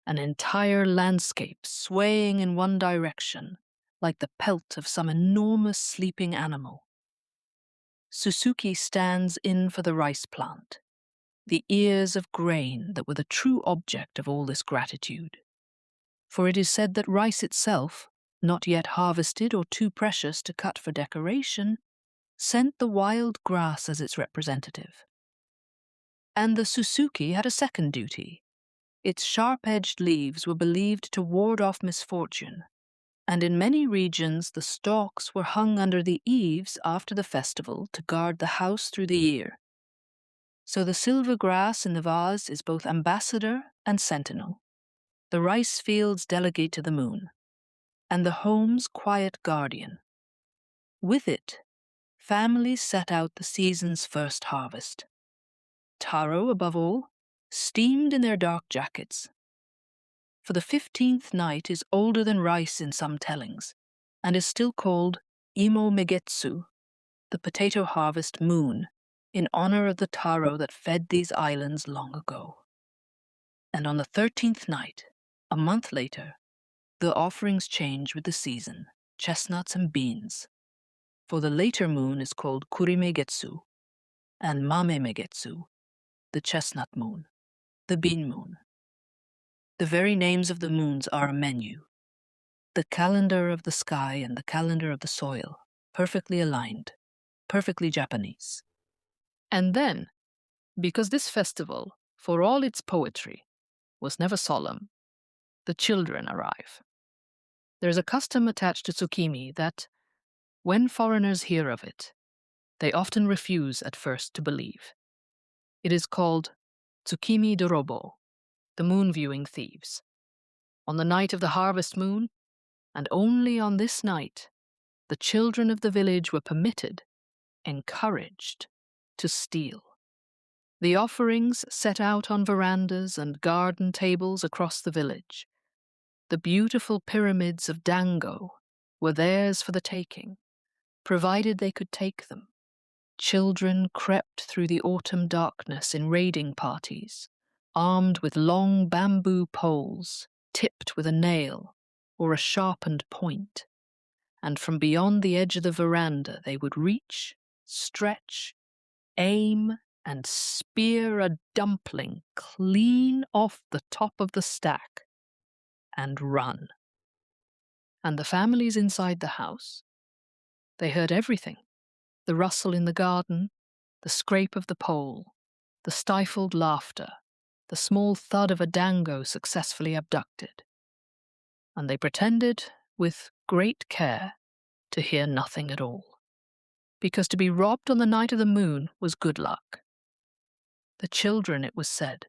an entire landscape swaying in one direction, like the pelt of some enormous sleeping animal. Susuki stands in for the rice plant, the ears of grain that were the true object of all this gratitude. For it is said that rice itself, not yet harvested or too precious to cut for decoration, sent the wild grass as its representative. And the susuki had a second duty. Its sharp-edged leaves were believed to ward off misfortune, and in many regions the stalks were hung under the eaves after the festival to guard the house through the year. So the silver grass in the vase is both ambassador and sentinel, the rice fields delegate to the moon, and the home's quiet guardian. With it, families set out the season's first harvest. Taro, above all, steamed in their dark jackets. For the 15th night is older than rice in some tellings, and is still called Imo Megetsu, the potato harvest moon, in honor of the taro that fed these islands long ago. And on the 13th night, a month later, the offerings change with the season, chestnuts and beans, for the later moon is called Kurimegetsu, and Mame-megetsu, the chestnut moon, the bean moon. The very names of the moons are a menu, the calendar of the sky and the calendar of the soil, perfectly aligned, perfectly Japanese. And then, because this festival, for all its poetry, was never solemn, the children arrive. There is a custom attached to Tsukimi that, when foreigners hear of it, they often refuse at first to believe. It is called Tsukimi Dorobo, the moon-viewing thieves. On the night of the harvest moon, and only on this night, the children of the village were permitted, encouraged, to steal. The offerings set out on verandas and garden tables across the village. The beautiful pyramids of dango were theirs for the taking, provided they could take them. Children crept through the autumn darkness in raiding parties, armed with long bamboo poles, tipped with a nail or a sharpened point, and from beyond the edge of the veranda they would reach, stretch, aim, and spear a dumpling clean off the top of the stack and run. And the families inside the house, they heard everything: the rustle in the garden, the scrape of the pole, the stifled laughter, the small thud of a dango successfully abducted. And they pretended, with great care, to hear nothing at all, because to be robbed on the night of the moon was good luck. The children, it was said,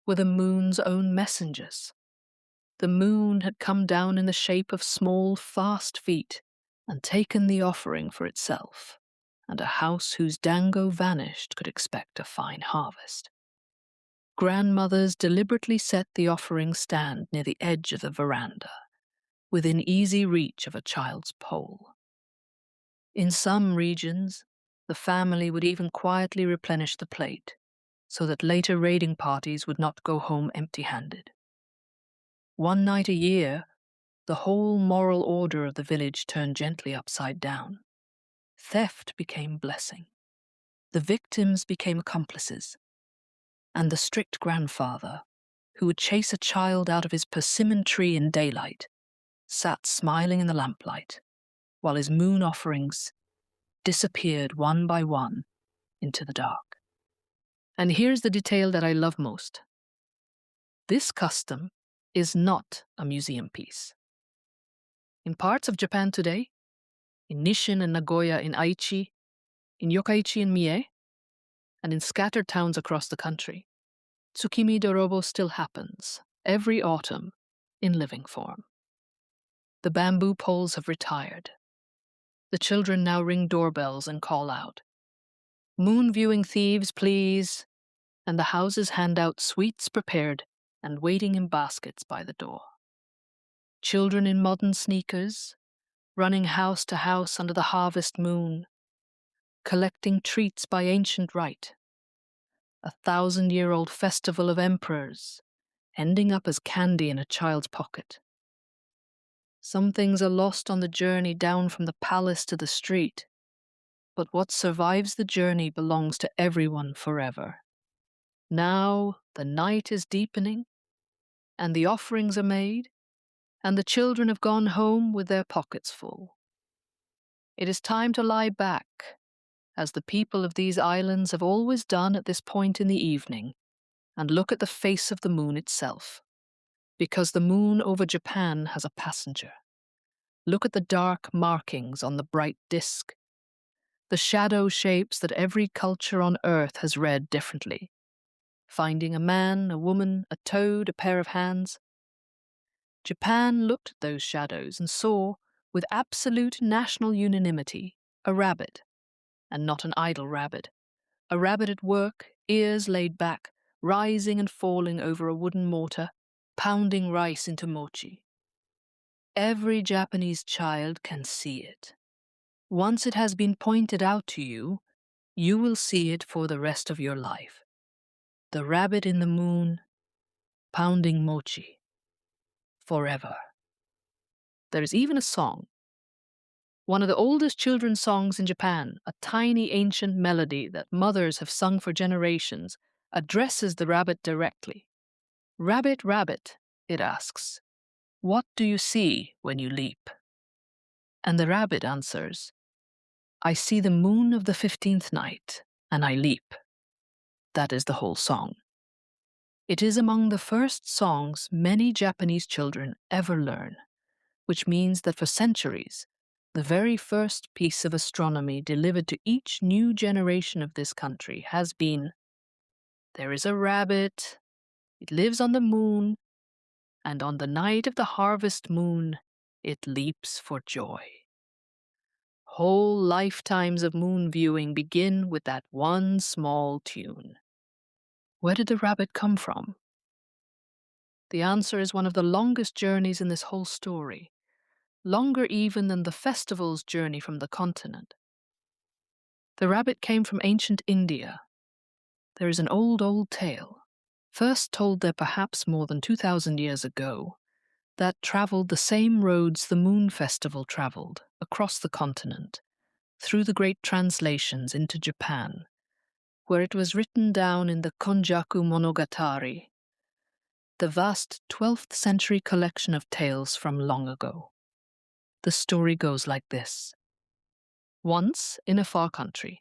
were the moon's own messengers. The moon had come down in the shape of small, fast feet and taken the offering for itself, and a house whose dango vanished could expect a fine harvest. Grandmothers deliberately set the offering stand near the edge of the veranda, within easy reach of a child's pole. In some regions, the family would even quietly replenish the plate, so that later raiding parties would not go home empty-handed. One night a year, the whole moral order of the village turned gently upside down. Theft became blessing. The victims became accomplices. And the strict grandfather, who would chase a child out of his persimmon tree in daylight, sat smiling in the lamplight, while his moon offerings disappeared one by one into the dark. And here's the detail that I love most. This custom is not a museum piece. In parts of Japan today, in Nishin and Nagoya in Aichi, in Yokkaichi and Mie, and in scattered towns across the country, Tsukimi Dorobo still happens, every autumn, in living form. The bamboo poles have retired. The children now ring doorbells and call out, "Moon viewing thieves, please," and the houses hand out sweets prepared and waiting in baskets by the door. Children in modern sneakers, running house to house under the harvest moon, collecting treats by ancient rite. A 1,000-year-old festival of emperors, ending up as candy in a child's pocket. Some things are lost on the journey down from the palace to the street, but what survives the journey belongs to everyone forever. Now the night is deepening, and the offerings are made, and the children have gone home with their pockets full. It is time to lie back, as the people of these islands have always done at this point in the evening, and look at the face of the moon itself, because the moon over Japan has a passenger. Look at the dark markings on the bright disk, the shadow shapes that every culture on Earth has read differently, finding a man, a woman, a toad, a pair of hands. Japan looked at those shadows and saw, with absolute national unanimity, a rabbit, and not an idle rabbit, a rabbit at work, ears laid back, rising and falling over a wooden mortar, pounding rice into mochi. Every Japanese child can see it. Once it has been pointed out to you, you will see it for the rest of your life. The rabbit in the moon, pounding mochi. Forever. There is even a song. One of the oldest children's songs in Japan, a tiny ancient melody that mothers have sung for generations, addresses the rabbit directly. "Rabbit, rabbit," it asks, "what do you see when you leap?" And the rabbit answers, "I see the moon of the 15th night, and I leap." That is the whole song. It is among the first songs many Japanese children ever learn, which means that for centuries, the very first piece of astronomy delivered to each new generation of this country has been, "There is a rabbit, it lives on the moon, and on the night of the harvest moon, it leaps for joy." Whole lifetimes of moon viewing begin with that one small tune. Where did the rabbit come from? The answer is one of the longest journeys in this whole story, longer even than the festival's journey from the continent. The rabbit came from ancient India. There is an old tale, first told there perhaps more than 2,000 years ago, that travelled the same roads the Moon Festival travelled across the continent, through the great translations into Japan, where it was written down in the Konjaku Monogatari, the vast 12th century collection of tales from long ago. The story goes like this. Once, in a far country,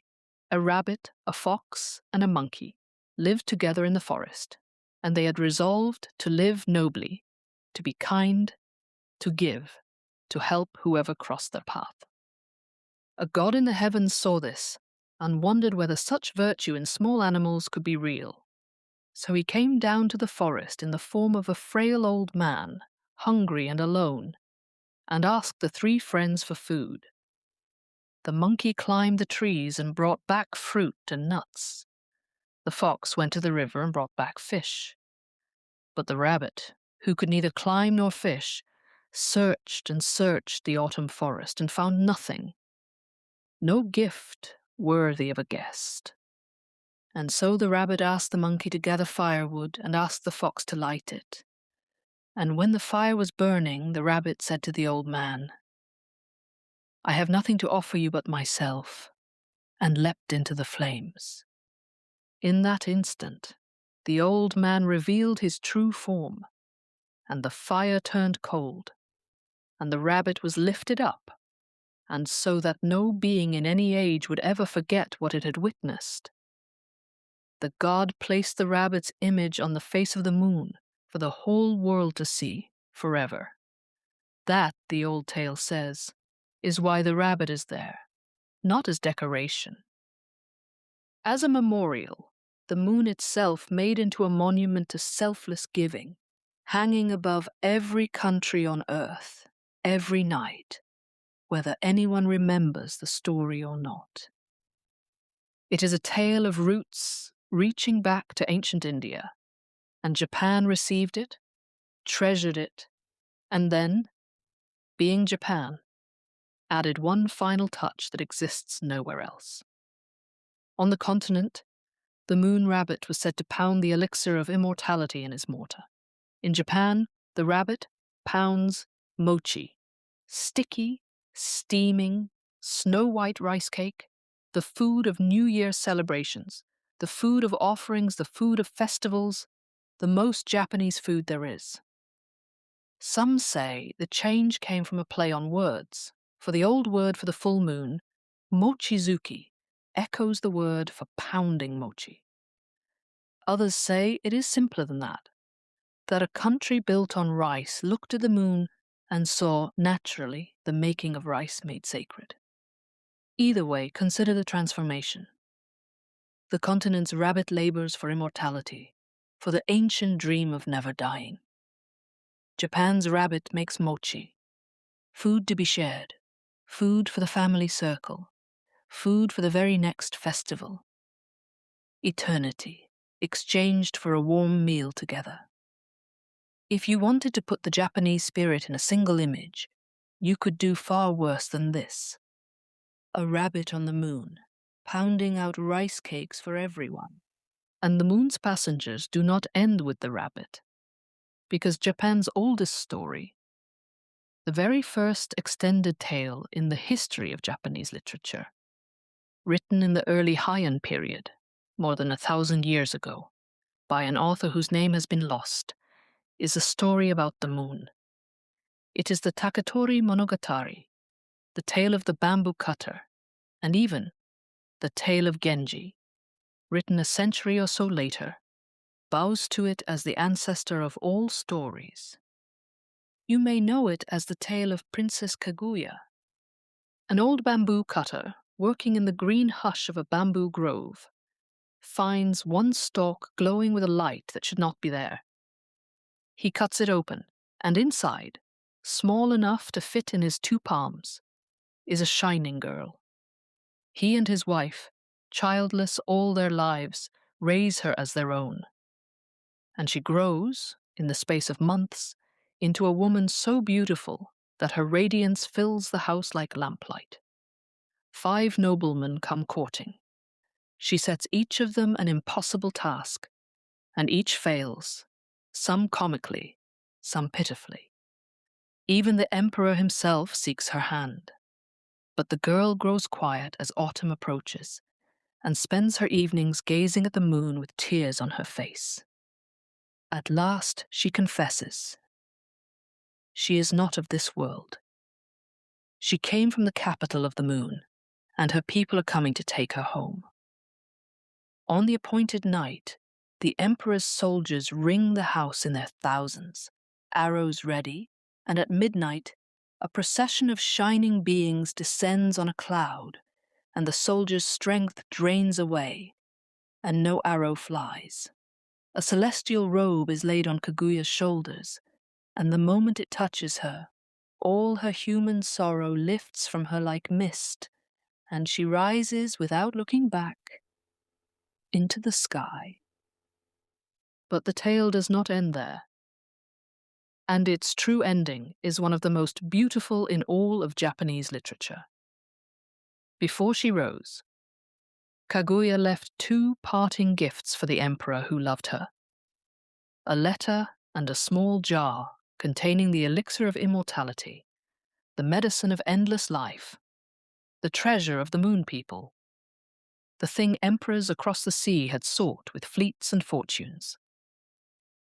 a rabbit, a fox, and a monkey lived together in the forest, and they had resolved to live nobly, to be kind, to give, to help whoever crossed their path. A god in the heavens saw this, and wondered whether such virtue in small animals could be real. So he came down to the forest in the form of a frail old man, hungry and alone, and asked the three friends for food. The monkey climbed the trees and brought back fruit and nuts. The fox went to the river and brought back fish. But the rabbit, who could neither climb nor fish, searched and searched the autumn forest and found nothing. No gift worthy of a guest. And so the rabbit asked the monkey to gather firewood and asked the fox to light it. And when the fire was burning, the rabbit said to the old man, "I have nothing to offer you but myself," and leapt into the flames. In that instant, the old man revealed his true form, and the fire turned cold, and the rabbit was lifted up, and so that no being in any age would ever forget what it had witnessed. The god placed the rabbit's image on the face of the moon for the whole world to see forever. That, the old tale says, is why the rabbit is there, not as decoration. As a memorial, the moon itself made into a monument to selfless giving, hanging above every country on earth, every night, whether anyone remembers the story or not. It is a tale of roots reaching back to ancient India, and Japan received it, treasured it, and then, being Japan, added one final touch that exists nowhere else. On the continent, the moon rabbit was said to pound the elixir of immortality in his mortar. In Japan, the rabbit pounds mochi, sticky, steaming, snow-white rice cake, the food of New Year celebrations, the food of offerings, the food of festivals, the most Japanese food there is. Some say the change came from a play on words, for the old word for the full moon, mochizuki, echoes the word for pounding mochi. Others say it is simpler than that a country built on rice looked at the moon and saw, naturally, the making of rice made sacred. Either way, consider the transformation. The continent's rabbit labors for immortality, for the ancient dream of never dying. Japan's rabbit makes mochi, food to be shared, food for the family circle, food for the very next festival. Eternity, exchanged for a warm meal together. If you wanted to put the Japanese spirit in a single image, you could do far worse than this. A rabbit on the moon, pounding out rice cakes for everyone. And the moon's passengers do not end with the rabbit, because Japan's oldest story, the very first extended tale in the history of Japanese literature, written in the early Heian period, more than 1,000 years ago, by an author whose name has been lost, is a story about the moon. It is the Taketori Monogatari, the tale of the bamboo cutter, and even the tale of Genji, written a century or so later, bows to it as the ancestor of all stories. You may know it as the tale of Princess Kaguya. An old bamboo cutter, working in the green hush of a bamboo grove, finds one stalk glowing with a light that should not be there. He cuts it open, and inside, small enough to fit in his 2 palms, is a shining girl. He and his wife, childless all their lives, raise her as their own. And she grows, in the space of months, into a woman so beautiful that her radiance fills the house like lamplight. 5 noblemen come courting. She sets each of them an impossible task, and each fails, some comically, some pitifully. Even the emperor himself seeks her hand. But the girl grows quiet as autumn approaches, and spends her evenings gazing at the moon with tears on her face. At last she confesses. She is not of this world. She came from the capital of the moon, and her people are coming to take her home. On the appointed night, the emperor's soldiers ring the house in their thousands, arrows ready, and at midnight, a procession of shining beings descends on a cloud, and the soldiers' strength drains away, and no arrow flies. A celestial robe is laid on Kaguya's shoulders, and the moment it touches her, all her human sorrow lifts from her like mist, and she rises without looking back into the sky. But the tale does not end there, and its true ending is one of the most beautiful in all of Japanese literature. Before she rose, Kaguya left 2 parting gifts for the emperor who loved her: a letter and a small jar containing the elixir of immortality, the medicine of endless life, the treasure of the moon people, the thing emperors across the sea had sought with fleets and fortunes.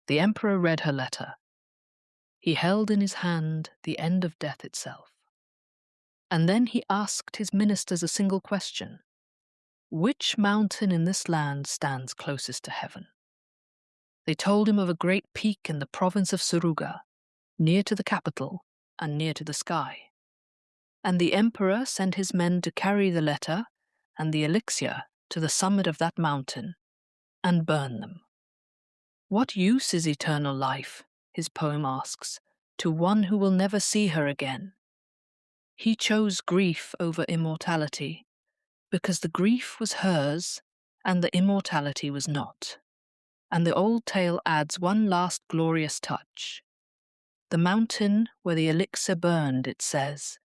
The emperor read her letter. He held in his hand the end of death itself. And then he asked his ministers a single question: which mountain in this land stands closest to heaven? They told him of a great peak in the province of Suruga, near to the capital and near to the sky. And the emperor sent his men to carry the letter and the elixir to the summit of that mountain and burn them. What use is eternal life, his poem asks, to one who will never see her again? He chose grief over immortality, because the grief was hers and the immortality was not. And the old tale adds one last glorious touch. The mountain where the elixir burned, it says,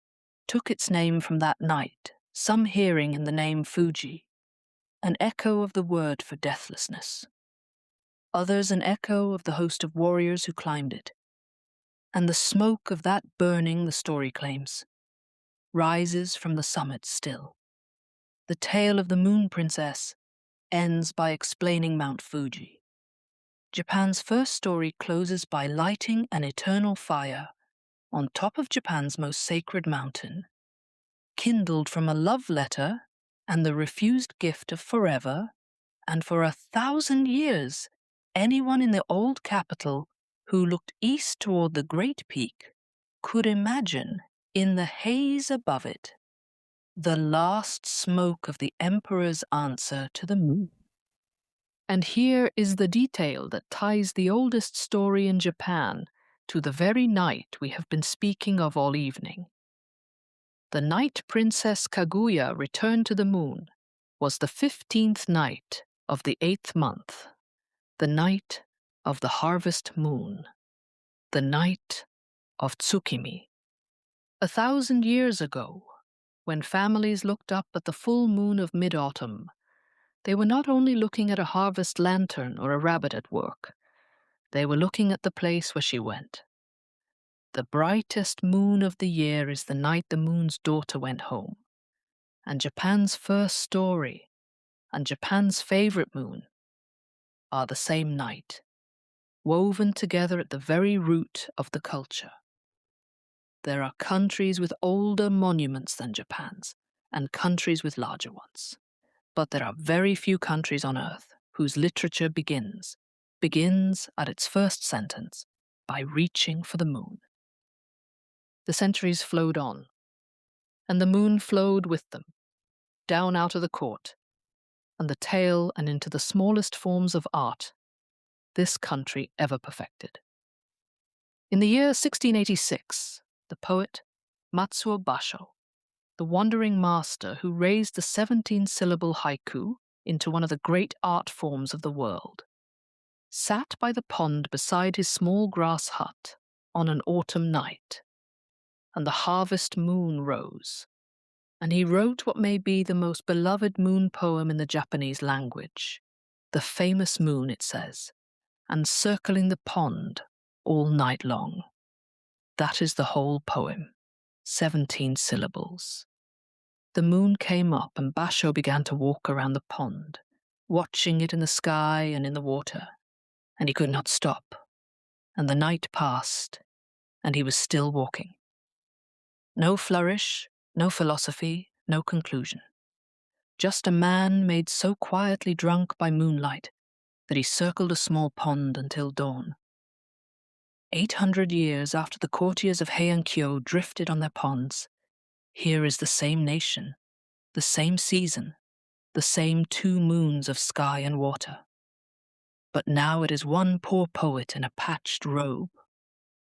took its name from that night, some hearing in the name Fuji, an echo of the word for deathlessness. Others an echo of the host of warriors who climbed it. And the smoke of that burning, the story claims, rises from the summit still. The tale of the Moon Princess ends by explaining Mount Fuji. Japan's first story closes by lighting an eternal fire on top of Japan's most sacred mountain, kindled from a love letter and the refused gift of forever, and for 1,000 years, anyone in the old capital who looked east toward the great peak could imagine, in the haze above it, the last smoke of the emperor's answer to the moon. And here is the detail that ties the oldest story in Japan to the very night we have been speaking of all evening. The night Princess Kaguya returned to the moon was the 15th night of the 8th month, the night of the harvest moon, the night of Tsukimi. 1,000 years ago, when families looked up at the full moon of mid-autumn, they were not only looking at a harvest lantern or a rabbit at work, they were looking at the place where she went. The brightest moon of the year is the night the moon's daughter went home, and Japan's first story and Japan's favorite moon are the same night, woven together at the very root of the culture. There are countries with older monuments than Japan's, and countries with larger ones. But there are very few countries on earth whose literature begins at its first sentence by reaching for the moon. The centuries flowed on, and the moon flowed with them, down out of the court, and the tale and into the smallest forms of art this country ever perfected. In the year 1686, the poet Matsuo Basho, the wandering master who raised the 17-syllable haiku into one of the great art forms of the world, sat by the pond beside his small grass hut on an autumn night, and the harvest moon rose, and he wrote what may be the most beloved moon poem in the Japanese language. The famous moon, it says, and circling the pond all night long. That is the whole poem, 17 syllables. The moon came up and Basho began to walk around the pond, watching it in the sky and in the water, and he could not stop. And the night passed, and he was still walking. No flourish, no philosophy, no conclusion. Just a man made so quietly drunk by moonlight that he circled a small pond until dawn. 800 years after the courtiers of Heian-kyō drifted on their ponds, here is the same nation, the same season, the same 2 moons of sky and water. But now it is one poor poet in a patched robe,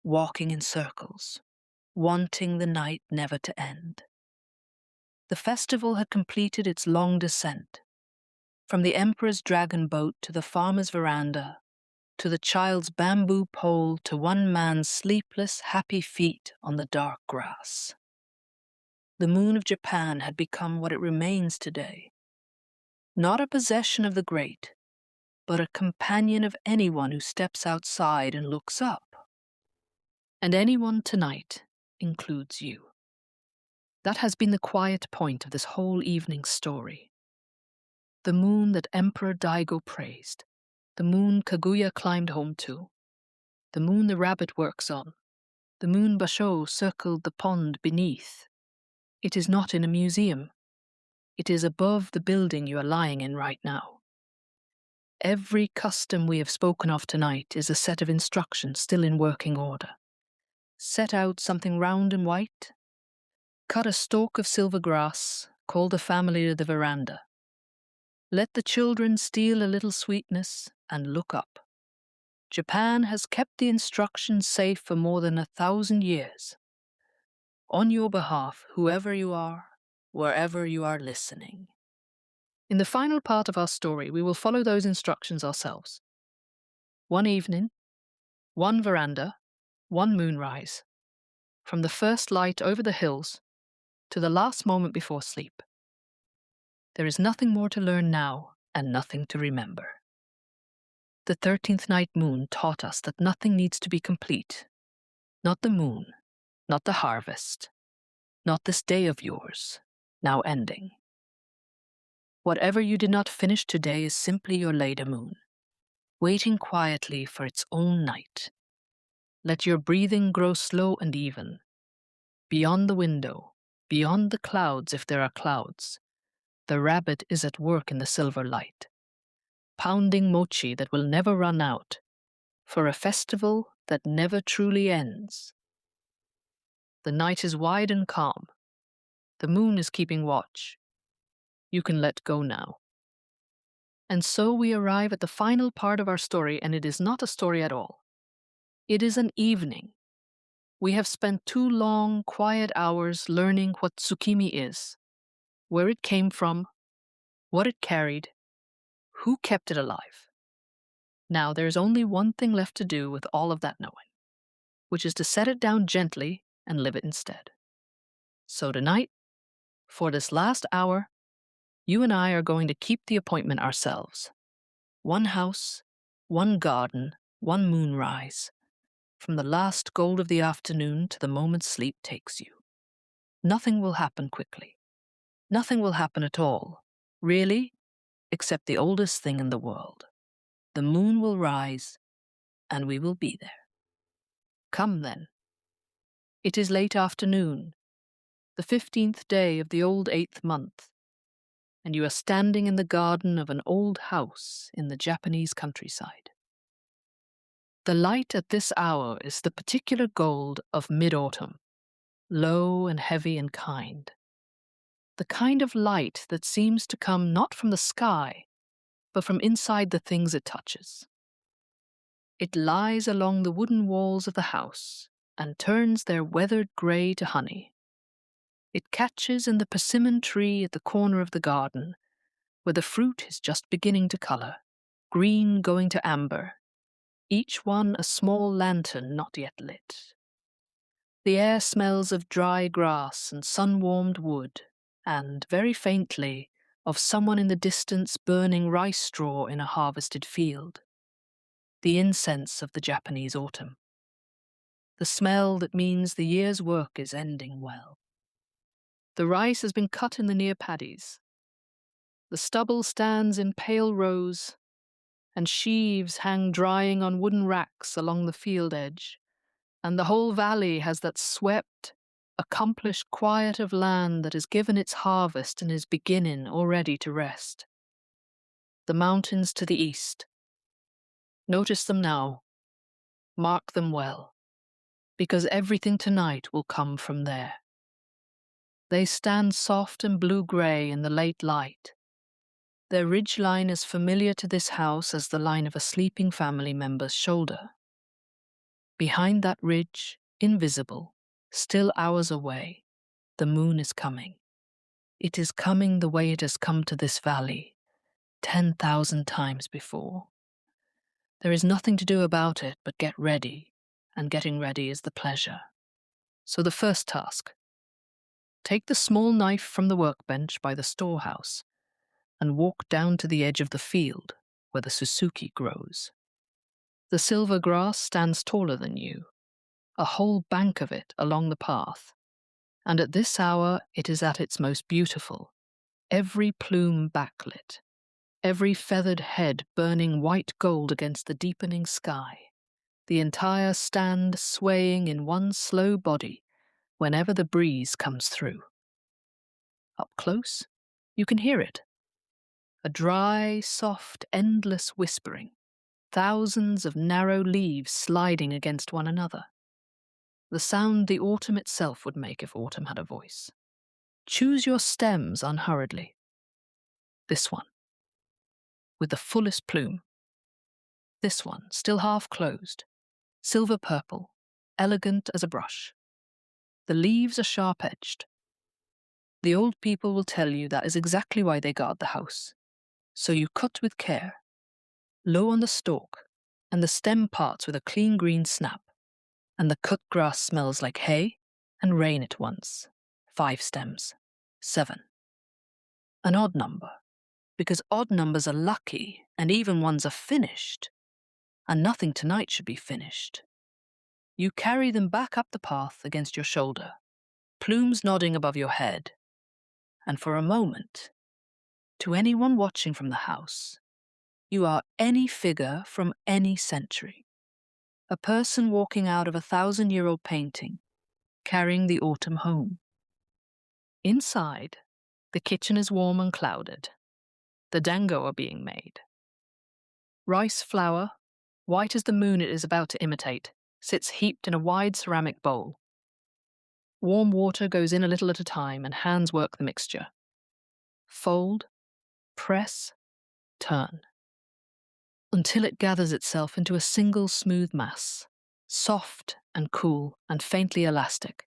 walking in circles, wanting the night never to end. The festival had completed its long descent, from the emperor's dragon boat to the farmer's veranda, to the child's bamboo pole, to one man's sleepless, happy feet on the dark grass. The moon of Japan had become what it remains today. Not a possession of the great, but a companion of anyone who steps outside and looks up. And anyone tonight includes you. That has been the quiet point of this whole evening's story. The moon that Emperor Daigo praised, the moon Kaguya climbed home to, the moon the rabbit works on, the moon Basho circled the pond beneath. It is not in a museum. It is above the building you are lying in right now. Every custom we have spoken of tonight is a set of instructions still in working order. Set out something round and white. Cut a stalk of silver grass, call the family to the veranda. Let the children steal a little sweetness and look up. Japan has kept the instructions safe for more than 1,000 years. On your behalf, whoever you are, wherever you are listening. In the final part of our story, we will follow those instructions ourselves. One evening, one veranda, one moonrise, from the first light over the hills to the last moment before sleep. There is nothing more to learn now and nothing to remember. The 13th night moon taught us that nothing needs to be complete. Not the moon, not the harvest, not this day of yours, now ending. Whatever you did not finish today is simply your later moon, waiting quietly for its own night. Let your breathing grow slow and even. Beyond the window, beyond the clouds if there are clouds, the rabbit is at work in the silver light, pounding mochi that will never run out, for a festival that never truly ends. The night is wide and calm. The moon is keeping watch. You can let go now. And so we arrive at the final part of our story, and it is not a story at all. It is an evening. We have spent 2 long, quiet hours learning what Tsukimi is, where it came from, what it carried, who kept it alive. Now there is only one thing left to do with all of that knowing, which is to set it down gently and live it instead. So tonight, for this last hour, you and I are going to keep the appointment ourselves. One house, one garden, one moonrise, from the last gold of the afternoon to the moment sleep takes you. Nothing will happen quickly. Nothing will happen at all, really, except the oldest thing in the world. The moon will rise, and we will be there. Come then. It is late afternoon, the 15th day of the old 8th month, and you are standing in the garden of an old house in the Japanese countryside. The light at this hour is the particular gold of mid-autumn, low and heavy and kind. The kind of light that seems to come not from the sky, but from inside the things it touches. It lies along the wooden walls of the house and turns their weathered grey to honey. It catches in the persimmon tree at the corner of the garden, where the fruit is just beginning to colour, green going to amber, each one a small lantern not yet lit. The air smells of dry grass and sun-warmed wood, and, very faintly, of someone in the distance burning rice straw in a harvested field. The incense of the Japanese autumn. The smell that means the year's work is ending well. The rice has been cut in the near paddies. The stubble stands in pale rows, and sheaves hang drying on wooden racks along the field edge, and the whole valley has that swept, accomplished quiet of land that has given its harvest and is beginning already to rest. The mountains to the east. Notice them now. Mark them well, because everything tonight will come from there. They stand soft and blue-grey in the late light. Their ridgeline is familiar to this house as the line of a sleeping family member's shoulder. Behind that ridge, invisible, still hours away, the moon is coming. It is coming the way it has come to this valley, 10,000 times before. There is nothing to do about it but get ready, and getting ready is the pleasure. So the first task. Take the small knife from the workbench by the storehouse and walk down to the edge of the field where the susuki grows. The silver grass stands taller than you, a whole bank of it along the path, and at this hour it is at its most beautiful, every plume backlit, every feathered head burning white gold against the deepening sky, the entire stand swaying in one slow body whenever the breeze comes through. Up close, you can hear it. A dry, soft, endless whispering, thousands of narrow leaves sliding against one another. The sound the autumn itself would make if autumn had a voice. Choose your stems unhurriedly. This one, with the fullest plume. This one, still half closed, silver purple, elegant as a brush. The leaves are sharp-edged. The old people will tell you that is exactly why they guard the house. So you cut with care, low on the stalk, and the stem parts with a clean green snap, and the cut grass smells like hay and rain at once. 5 stems. 7. An odd number, because odd numbers are lucky, and even ones are finished, and nothing tonight should be finished. You carry them back up the path against your shoulder, plumes nodding above your head, and for a moment, to anyone watching from the house, you are any figure from any century, a person walking out of a 1,000-year-old painting, carrying the autumn home. Inside, the kitchen is warm and clouded. The dango are being made. Rice flour, white as the moon it is about to imitate, sits heaped in a wide ceramic bowl. Warm water goes in a little at a time, and hands work the mixture. Fold, press, turn, until it gathers itself into a single smooth mass, soft and cool and faintly elastic,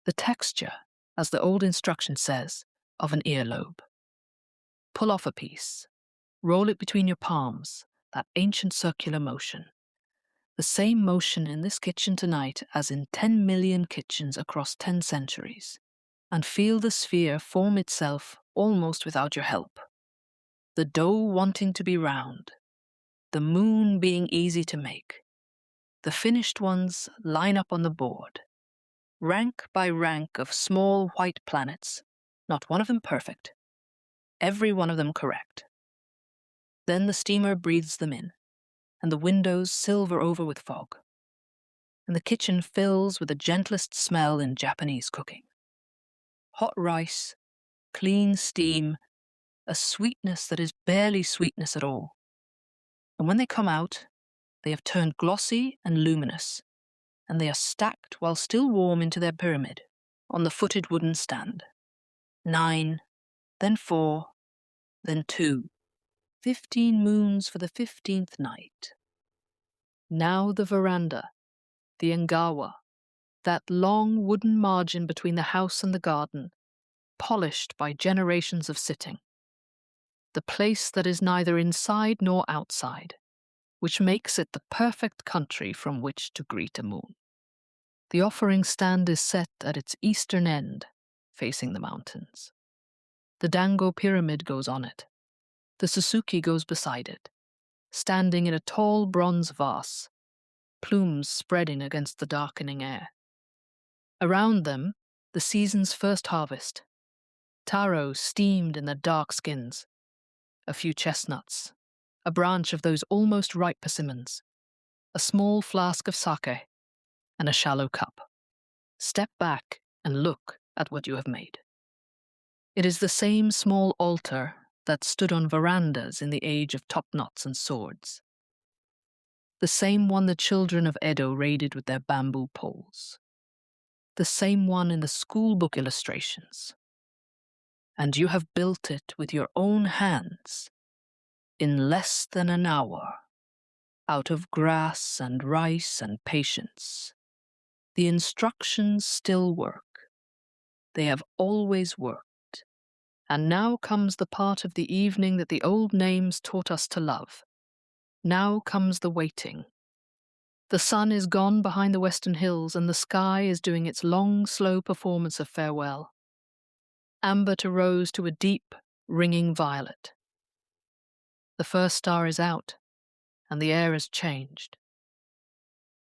the texture, as the old instruction says, of an earlobe. Pull off a piece, roll it between your palms, that ancient circular motion. The same motion in this kitchen tonight as in 10 million kitchens across 10 centuries, and feel the sphere form itself almost without your help. The dough wanting to be round, the moon being easy to make. The finished ones line up on the board, rank by rank of small white planets, not one of them perfect, every one of them correct. Then the steamer breathes them in, and the windows silver over with fog, and the kitchen fills with the gentlest smell in Japanese cooking. Hot rice, clean steam, a sweetness that is barely sweetness at all. And when they come out, they have turned glossy and luminous, and they are stacked while still warm into their pyramid on the footed wooden stand. 9, then 4, then 2. 15 moons for the 15th night. Now the veranda, the engawa, that long wooden margin between the house and the garden, polished by generations of sitting. The place that is neither inside nor outside, which makes it the perfect country from which to greet a moon. The offering stand is set at its eastern end, facing the mountains. The dango pyramid goes on it. The susuki goes beside it, standing in a tall bronze vase, plumes spreading against the darkening air. Around them, the season's first harvest, taro steamed in their dark skins, a few chestnuts, a branch of those almost ripe persimmons, a small flask of sake, and a shallow cup. Step back and look at what you have made. It is the same small altar that stood on verandas in the age of topknots and swords. The same one the children of Edo raided with their bamboo poles. The same one in the schoolbook illustrations. And you have built it with your own hands in less than an hour, out of grass and rice and patience. The instructions still work. They have always worked. And now comes the part of the evening that the old names taught us to love. Now comes the waiting. The sun is gone behind the western hills, and the sky is doing its long, slow performance of farewell. Amber to rose to a deep, ringing violet. The first star is out, and the air has changed.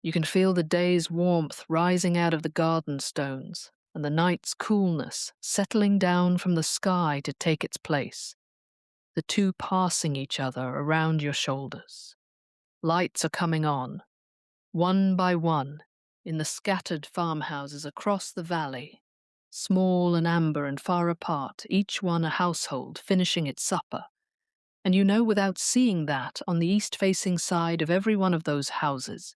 You can feel the day's warmth rising out of the garden stones, and the night's coolness settling down from the sky to take its place, the two passing each other around your shoulders. Lights are coming on, one by one, in the scattered farmhouses across the valley, small and amber and far apart, each one a household finishing its supper. And you know without seeing that on the east-facing side of every one of those houses,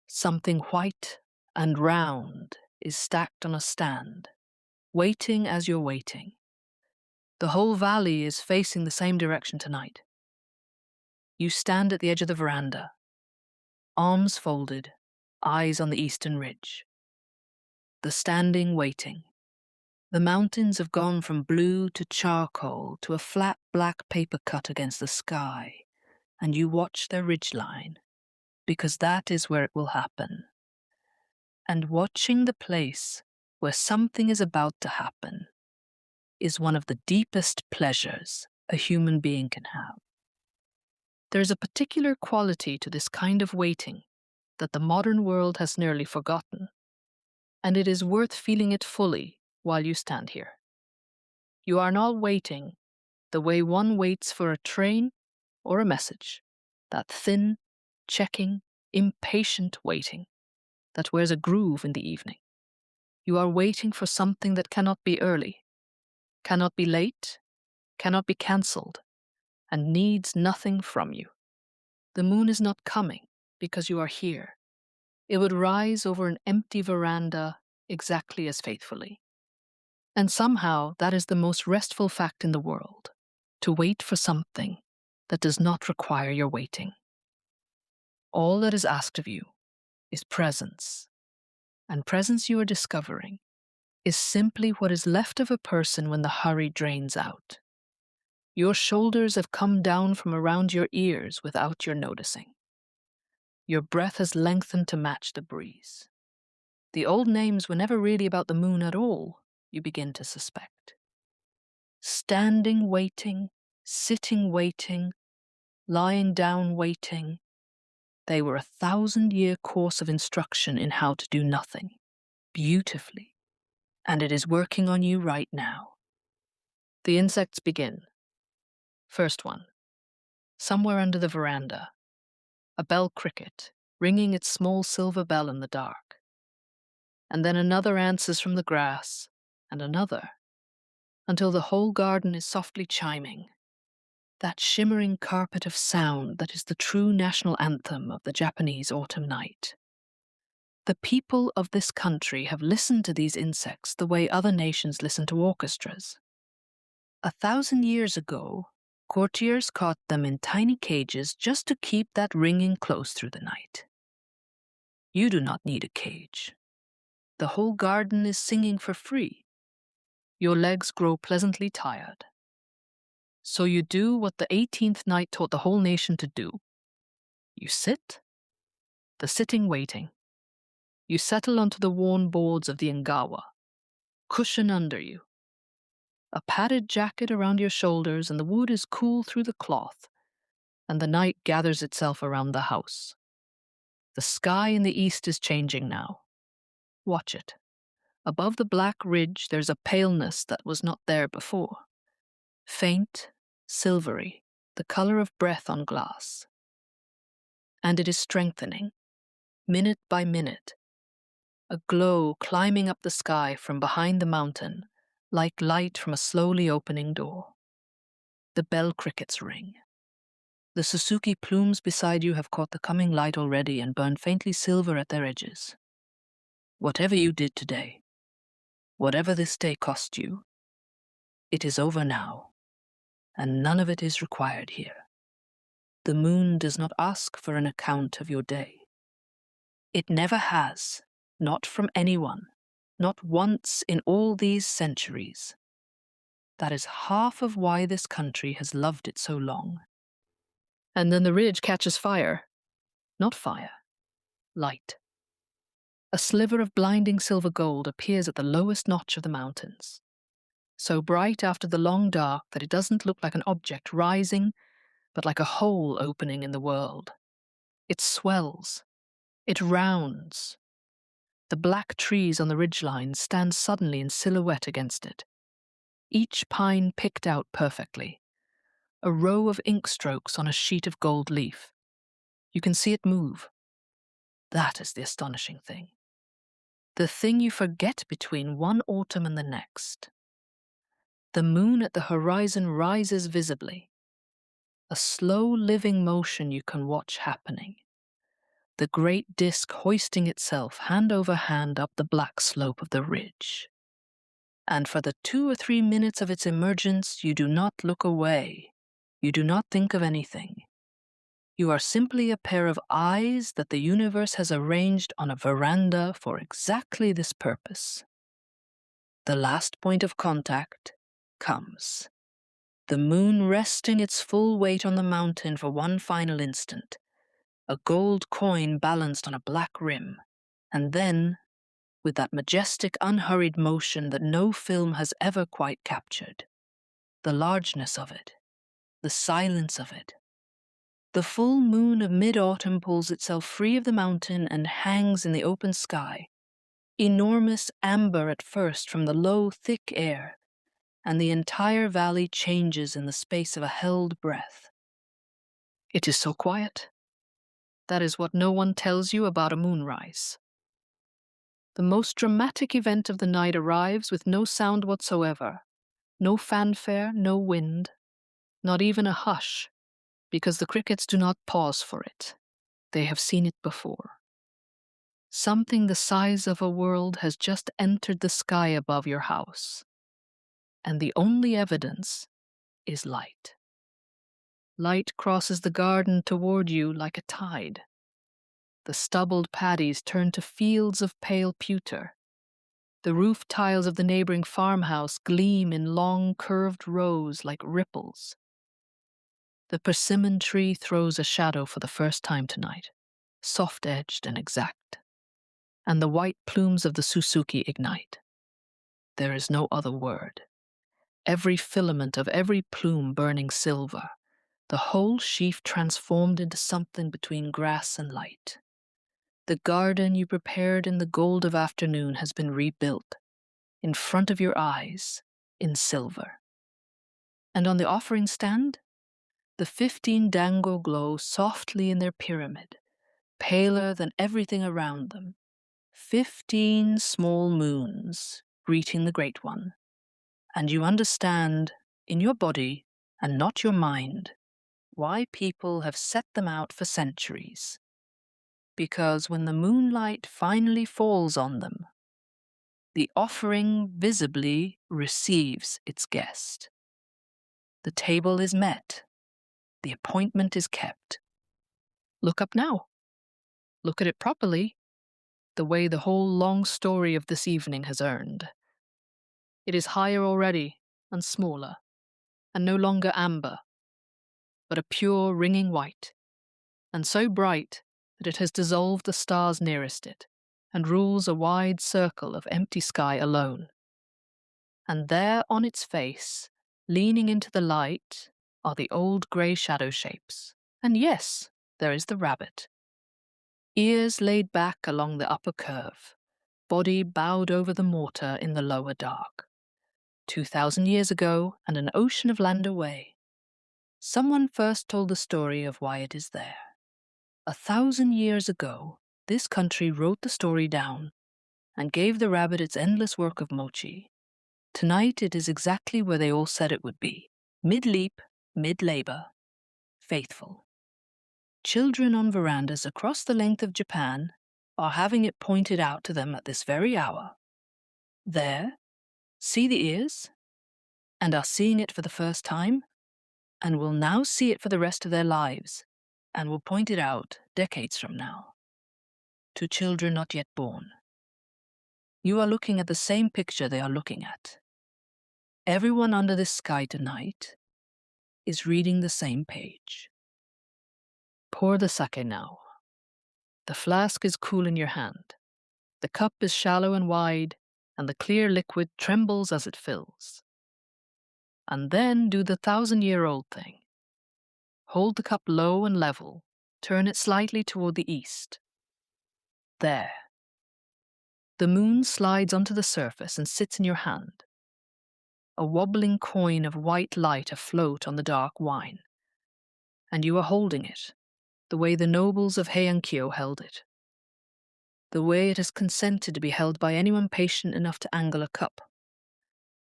something white and round is stacked on a stand, waiting as you're waiting. The whole valley is facing the same direction tonight. You stand at the edge of the veranda, arms folded, eyes on the eastern ridge. The standing waiting. The mountains have gone from blue to charcoal to a flat black paper cut against the sky, and you watch their ridgeline, because that is where it will happen. And watching the place where something is about to happen is one of the deepest pleasures a human being can have. There is a particular quality to this kind of waiting that the modern world has nearly forgotten, and it is worth feeling it fully while you stand here. You are not waiting the way one waits for a train or a message, that thin, checking, impatient waiting that wears a groove in the evening. You are waiting for something that cannot be early, cannot be late, cannot be cancelled, and needs nothing from you. The moon is not coming because you are here. It would rise over an empty veranda exactly as faithfully. And somehow that is the most restful fact in the world, to wait for something that does not require your waiting. All that is asked of you is presence, and presence you are discovering is simply what is left of a person when the hurry drains out. Your shoulders have come down from around your ears without your noticing. Your breath has lengthened to match the breeze. The old names were never really about the moon at all, you begin to suspect. Standing waiting, sitting waiting, lying down waiting, they were a 1,000-year course of instruction in how to do nothing, beautifully, and it is working on you right now. The insects begin. First one, somewhere under the veranda, a bell cricket ringing its small silver bell in the dark. And then another answers from the grass, and another, until the whole garden is softly chiming, that shimmering carpet of sound that is the true national anthem of the Japanese autumn night. The people of this country have listened to these insects the way other nations listen to orchestras. 1,000 years ago, courtiers caught them in tiny cages just to keep that ringing close through the night. You do not need a cage. The whole garden is singing for free. Your legs grow pleasantly tired. So you do what the 18th night taught the whole nation to do. You sit, the sitting waiting. You settle onto the worn boards of the Ngawa, cushion under you. a padded jacket around your shoulders, and the wood is cool through the cloth, and the night gathers itself around the house. The sky in the east is changing now. Watch it. Above the black ridge, there's a paleness that was not there before. Faint, silvery, the color of breath on glass. And it is strengthening, minute by minute, a glow climbing up the sky from behind the mountain, like light from a slowly opening door. The bell crickets ring. The susuki plumes beside you have caught the coming light already and burn faintly silver at their edges. Whatever you did today, whatever this day cost you, it is over now, and none of it is required here. The moon does not ask for an account of your day. It never has, not from anyone, not once in all these centuries. That is half of why this country has loved it so long. And then the ridge catches fire. Not fire, light. A sliver of blinding silver gold appears at the lowest notch of the mountains, so bright after the long dark that it doesn't look like an object rising, but like a hole opening in the world. It swells. It rounds. The black trees on the ridgeline stand suddenly in silhouette against it, each pine picked out perfectly, a row of ink strokes on a sheet of gold leaf. You can see it move. That is the astonishing thing. The thing you forget between one autumn and the next. The moon at the horizon rises visibly, a slow living motion you can watch happening. The great disk hoisting itself hand over hand up the black slope of the ridge. And for the 2 or 3 minutes of its emergence, you do not look away. You do not think of anything. You are simply a pair of eyes that the universe has arranged on a veranda for exactly this purpose. The last point of contact comes. The moon resting its full weight on the mountain for one final instant, a gold coin balanced on a black rim, and then, with that majestic, unhurried motion that no film has ever quite captured, the largeness of it, the silence of it. The full moon of mid-autumn pulls itself free of the mountain and hangs in the open sky, enormous amber at first from the low, thick air, and the entire valley changes in the space of a held breath. It is so quiet. That is what no one tells you about a moonrise. The most dramatic event of the night arrives with no sound whatsoever, no fanfare, no wind, not even a hush, because the crickets do not pause for it. They have seen it before. Something the size of a world has just entered the sky above your house, and the only evidence is light. Light crosses the garden toward you like a tide. The stubbled paddies turn to fields of pale pewter. The roof tiles of the neighboring farmhouse gleam in long, curved rows like ripples. The persimmon tree throws a shadow for the first time tonight, soft-edged and exact, and the white plumes of the susuki ignite. There is no other word. Every filament of every plume burning silver, the whole sheaf transformed into something between grass and light. The garden you prepared in the gold of afternoon has been rebuilt, in front of your eyes, in silver. And on the offering stand, the 15 dango glow softly in their pyramid, paler than everything around them. 15 small moons greeting the great one. And you understand, in your body and not your mind, why people have set them out for centuries. Because when the moonlight finally falls on them, the offering visibly receives its guest. The table is met. The appointment is kept. Look up now. Look at it properly, the way the whole long story of this evening has earned. It is higher already and smaller, and no longer amber, but a pure ringing white, and so bright that it has dissolved the stars nearest it, and rules a wide circle of empty sky alone. And there on its face, leaning into the light, are the old grey shadow shapes. And yes, there is the rabbit. Ears laid back along the upper curve, body bowed over the mortar in the lower dark. 2,000 years ago and an ocean of land away, someone first told the story of why it is there. 1,000 years ago, this country wrote the story down and gave the rabbit its endless work of mochi. Tonight it is exactly where they all said it would be. Mid-leap, mid-labor, faithful. Children on verandas across the length of Japan are having it pointed out to them at this very hour. There, see the ears, and are seeing it for the first time, and will now see it for the rest of their lives, and will point it out decades from now. To children not yet born. You are looking at the same picture they are looking at. Everyone under this sky tonight is reading the same page. Pour the sake now. The flask is cool in your hand. The cup is shallow and wide, and the clear liquid trembles as it fills. And then do the 1,000-year-old thing. Hold the cup low and level, turn it slightly toward the east. There. The moon slides onto the surface and sits in your hand. A wobbling coin of white light afloat on the dark wine. And you are holding it, the way the nobles of Heian-kyō held it. The way it has consented to be held by anyone patient enough to angle a cup.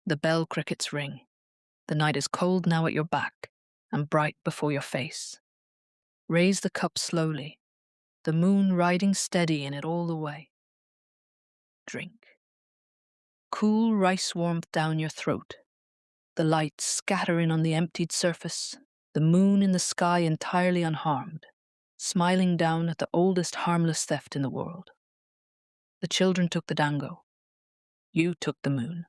The bell crickets ring. The night is cold now at your back and bright before your face. Raise the cup slowly, the moon riding steady in it all the way. Drink. Cool rice warmth down your throat. The light scattering on the emptied surface, the moon in the sky entirely unharmed, smiling down at the oldest harmless theft in the world. The children took the dango. You took the moon.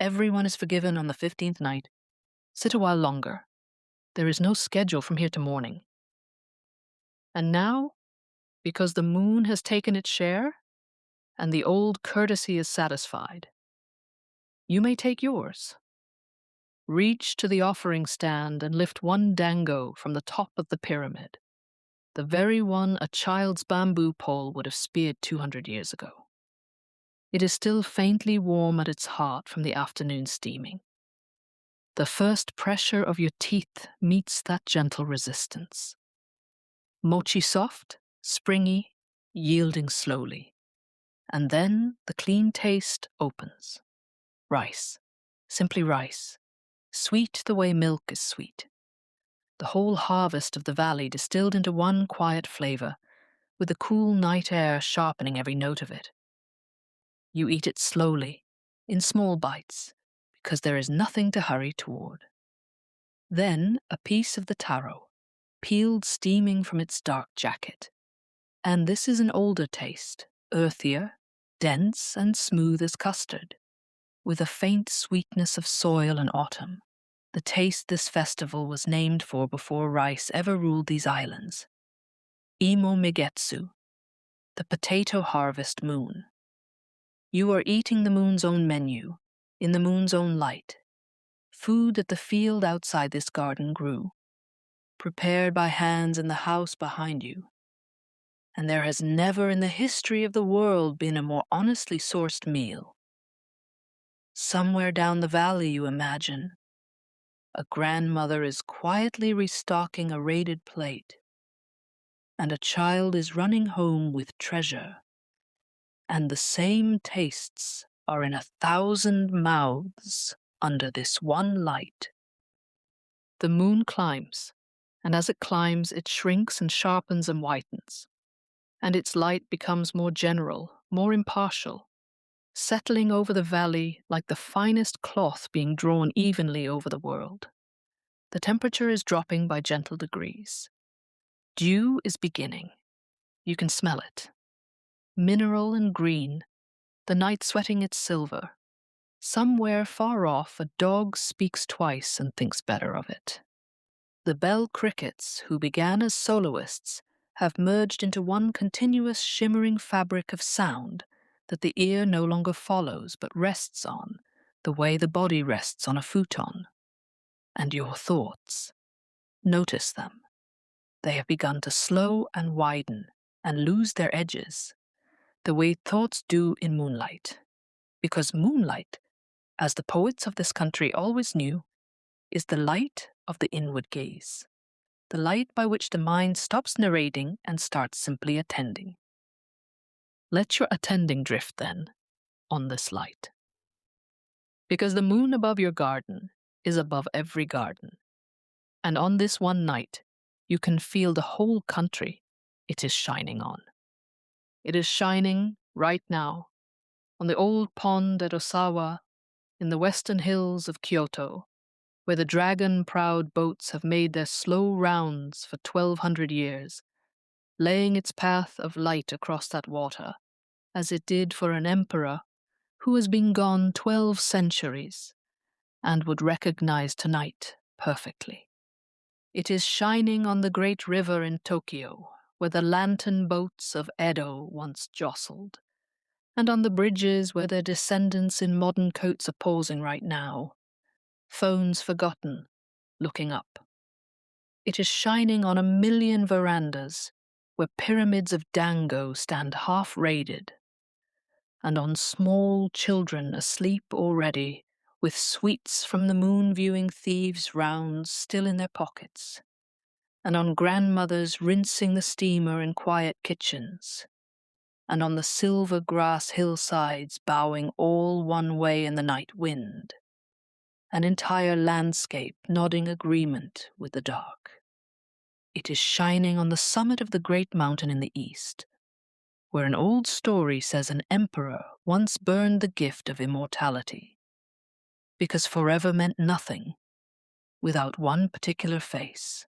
Everyone is forgiven on the 15th night. Sit a while longer. There is no schedule from here to morning. And now, because the moon has taken its share, and the old courtesy is satisfied, you may take yours. Reach to the offering stand and lift one dango from the top of the pyramid, the very one a child's bamboo pole would have speared 200 years ago. It is still faintly warm at its heart from the afternoon steaming. The first pressure of your teeth meets that gentle resistance. Mochi soft, springy, yielding slowly. And then the clean taste opens. Rice, simply rice, sweet the way milk is sweet. The whole harvest of the valley distilled into one quiet flavor, with the cool night air sharpening every note of it. You eat it slowly, in small bites, because there is nothing to hurry toward. Then a piece of the taro, peeled steaming from its dark jacket. And this is an older taste, earthier, dense and smooth as custard, with a faint sweetness of soil and autumn, the taste this festival was named for before rice ever ruled these islands. Imo Migetsu, the potato harvest moon. You are eating the moon's own menu, in the moon's own light, food that the field outside this garden grew, prepared by hands in the house behind you. And there has never in the history of the world been a more honestly sourced meal. Somewhere down the valley, you imagine, a grandmother is quietly restocking a raided plate, and a child is running home with treasure, and the same tastes are in 1,000 mouths under this one light. The moon climbs, and as it climbs, it shrinks and sharpens and whitens, and its light becomes more general, more impartial, settling over the valley like the finest cloth being drawn evenly over the world. The temperature is dropping by gentle degrees. Dew is beginning. You can smell it. Mineral and green, the night sweating its silver. Somewhere far off, a dog speaks twice and thinks better of it. The bell crickets, who began as soloists, have merged into one continuous shimmering fabric of sound that the ear no longer follows but rests on, the way the body rests on a futon. And your thoughts, notice them. They have begun to slow and widen and lose their edges, the way thoughts do in moonlight. Because moonlight, as the poets of this country always knew, is the light of the inward gaze, the light by which the mind stops narrating and starts simply attending. Let your attending drift, then, on this light. Because the moon above your garden is above every garden, and on this one night you can feel the whole country it is shining on. It is shining right now on the old pond at Osawa, in the western hills of Kyoto, where the dragon-prowed boats have made their slow rounds for 1,200 years, laying its path of light across that water, as it did for an emperor who has been gone 12 centuries and would recognize tonight perfectly. It is shining on the great river in Tokyo, where the lantern boats of Edo once jostled, and on the bridges where their descendants in modern coats are pausing right now, phones forgotten, looking up. It is shining on a million verandas where pyramids of dango stand half-raided, and on small children asleep already, with sweets from the moon-viewing thieves' rounds still in their pockets, and on grandmothers rinsing the steamer in quiet kitchens, and on the silver grass hillsides bowing all one way in the night wind, an entire landscape nodding agreement with the dark. It is shining on the summit of the great mountain in the east, where an old story says an emperor once burned the gift of immortality, because forever meant nothing without one particular face.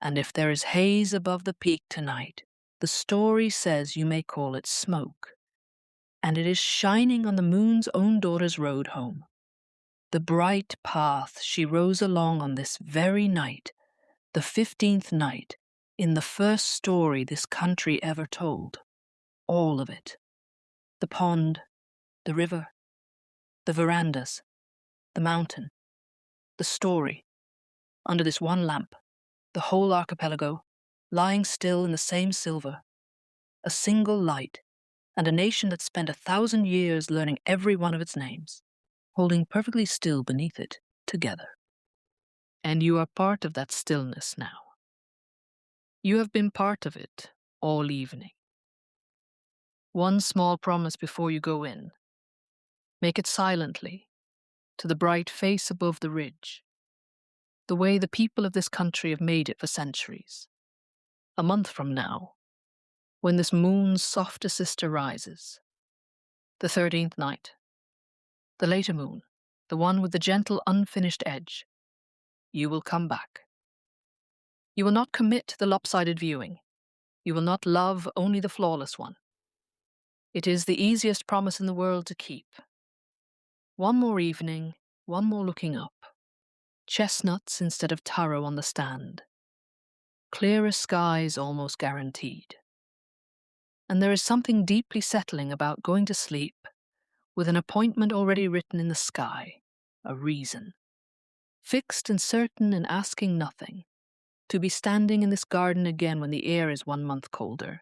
And if there is haze above the peak tonight, the story says you may call it smoke, and it is shining on the moon's own daughter's road home, the bright path she rose along on this very night, the 15th night, in the first story this country ever told. All of it. The pond, the river, the verandas, the mountain, the story, under this one lamp, the whole archipelago, lying still in the same silver, a single light, and a nation that spent 1,000 years learning every one of its names, holding perfectly still beneath it, together. And you are part of that stillness now. You have been part of it all evening. One small promise before you go in. Make it silently, to the bright face above the ridge, the way the people of this country have made it for centuries. A month from now, when this moon's softer sister rises, the 13th night, the later moon, the one with the gentle unfinished edge, you will come back. You will not commit to the lopsided viewing. You will not love only the flawless one. It is the easiest promise in the world to keep. One more evening, one more looking up. Chestnuts instead of taro on the stand. Clearer skies almost guaranteed. And there is something deeply settling about going to sleep with an appointment already written in the sky, a reason. Fixed and certain and asking nothing. To be standing in this garden again when the air is 1 month colder.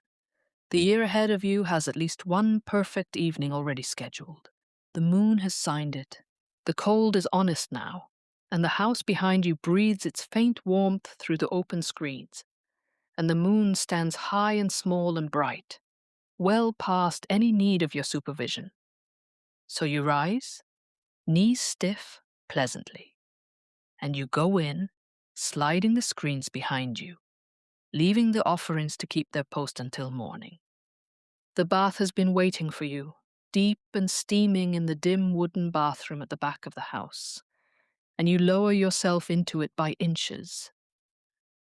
The year ahead of you has at least one perfect evening already scheduled. The moon has signed it. The cold is honest now, and the house behind you breathes its faint warmth through the open screens, and the moon stands high and small and bright, well past any need of your supervision. So you rise, knees stiff, pleasantly, and you go in, sliding the screens behind you, leaving the offerings to keep their post until morning. The bath has been waiting for you, deep and steaming in the dim wooden bathroom at the back of the house, and you lower yourself into it by inches,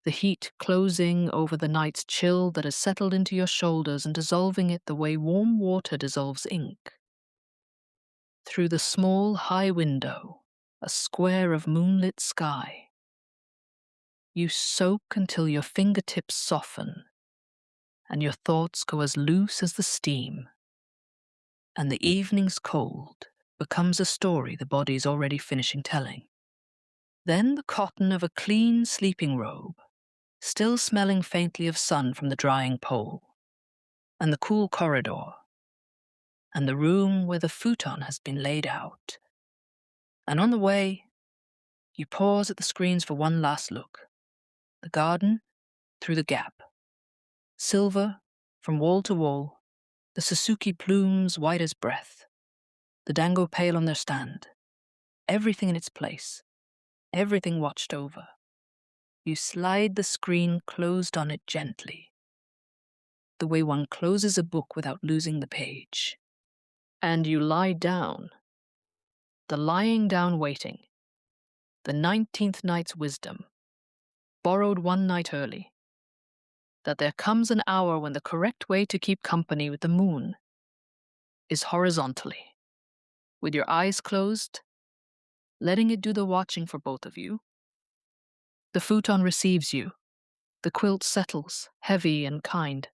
the heat closing over the night's chill that has settled into your shoulders and dissolving it the way warm water dissolves ink. Through the small, high window, a square of moonlit sky, you soak until your fingertips soften, and your thoughts go as loose as the steam, and the evening's cold, becomes a story the body's already finishing telling. Then the cotton of a clean sleeping robe, still smelling faintly of sun from the drying pole, and the cool corridor, and the room where the futon has been laid out. And on the way, you pause at the screens for one last look. The garden, through the gap. Silver, from wall to wall, the susuki plumes white as breath, the dango pail on their stand, everything in its place, everything watched over. You slide the screen closed on it gently, the way one closes a book without losing the page. And you lie down. The lying down waiting. The 19th night's wisdom, borrowed one night early. That there comes an hour when the correct way to keep company with the moon is horizontally, with your eyes closed, letting it do the watching for both of you. The futon receives you, the quilt settles, heavy and kind,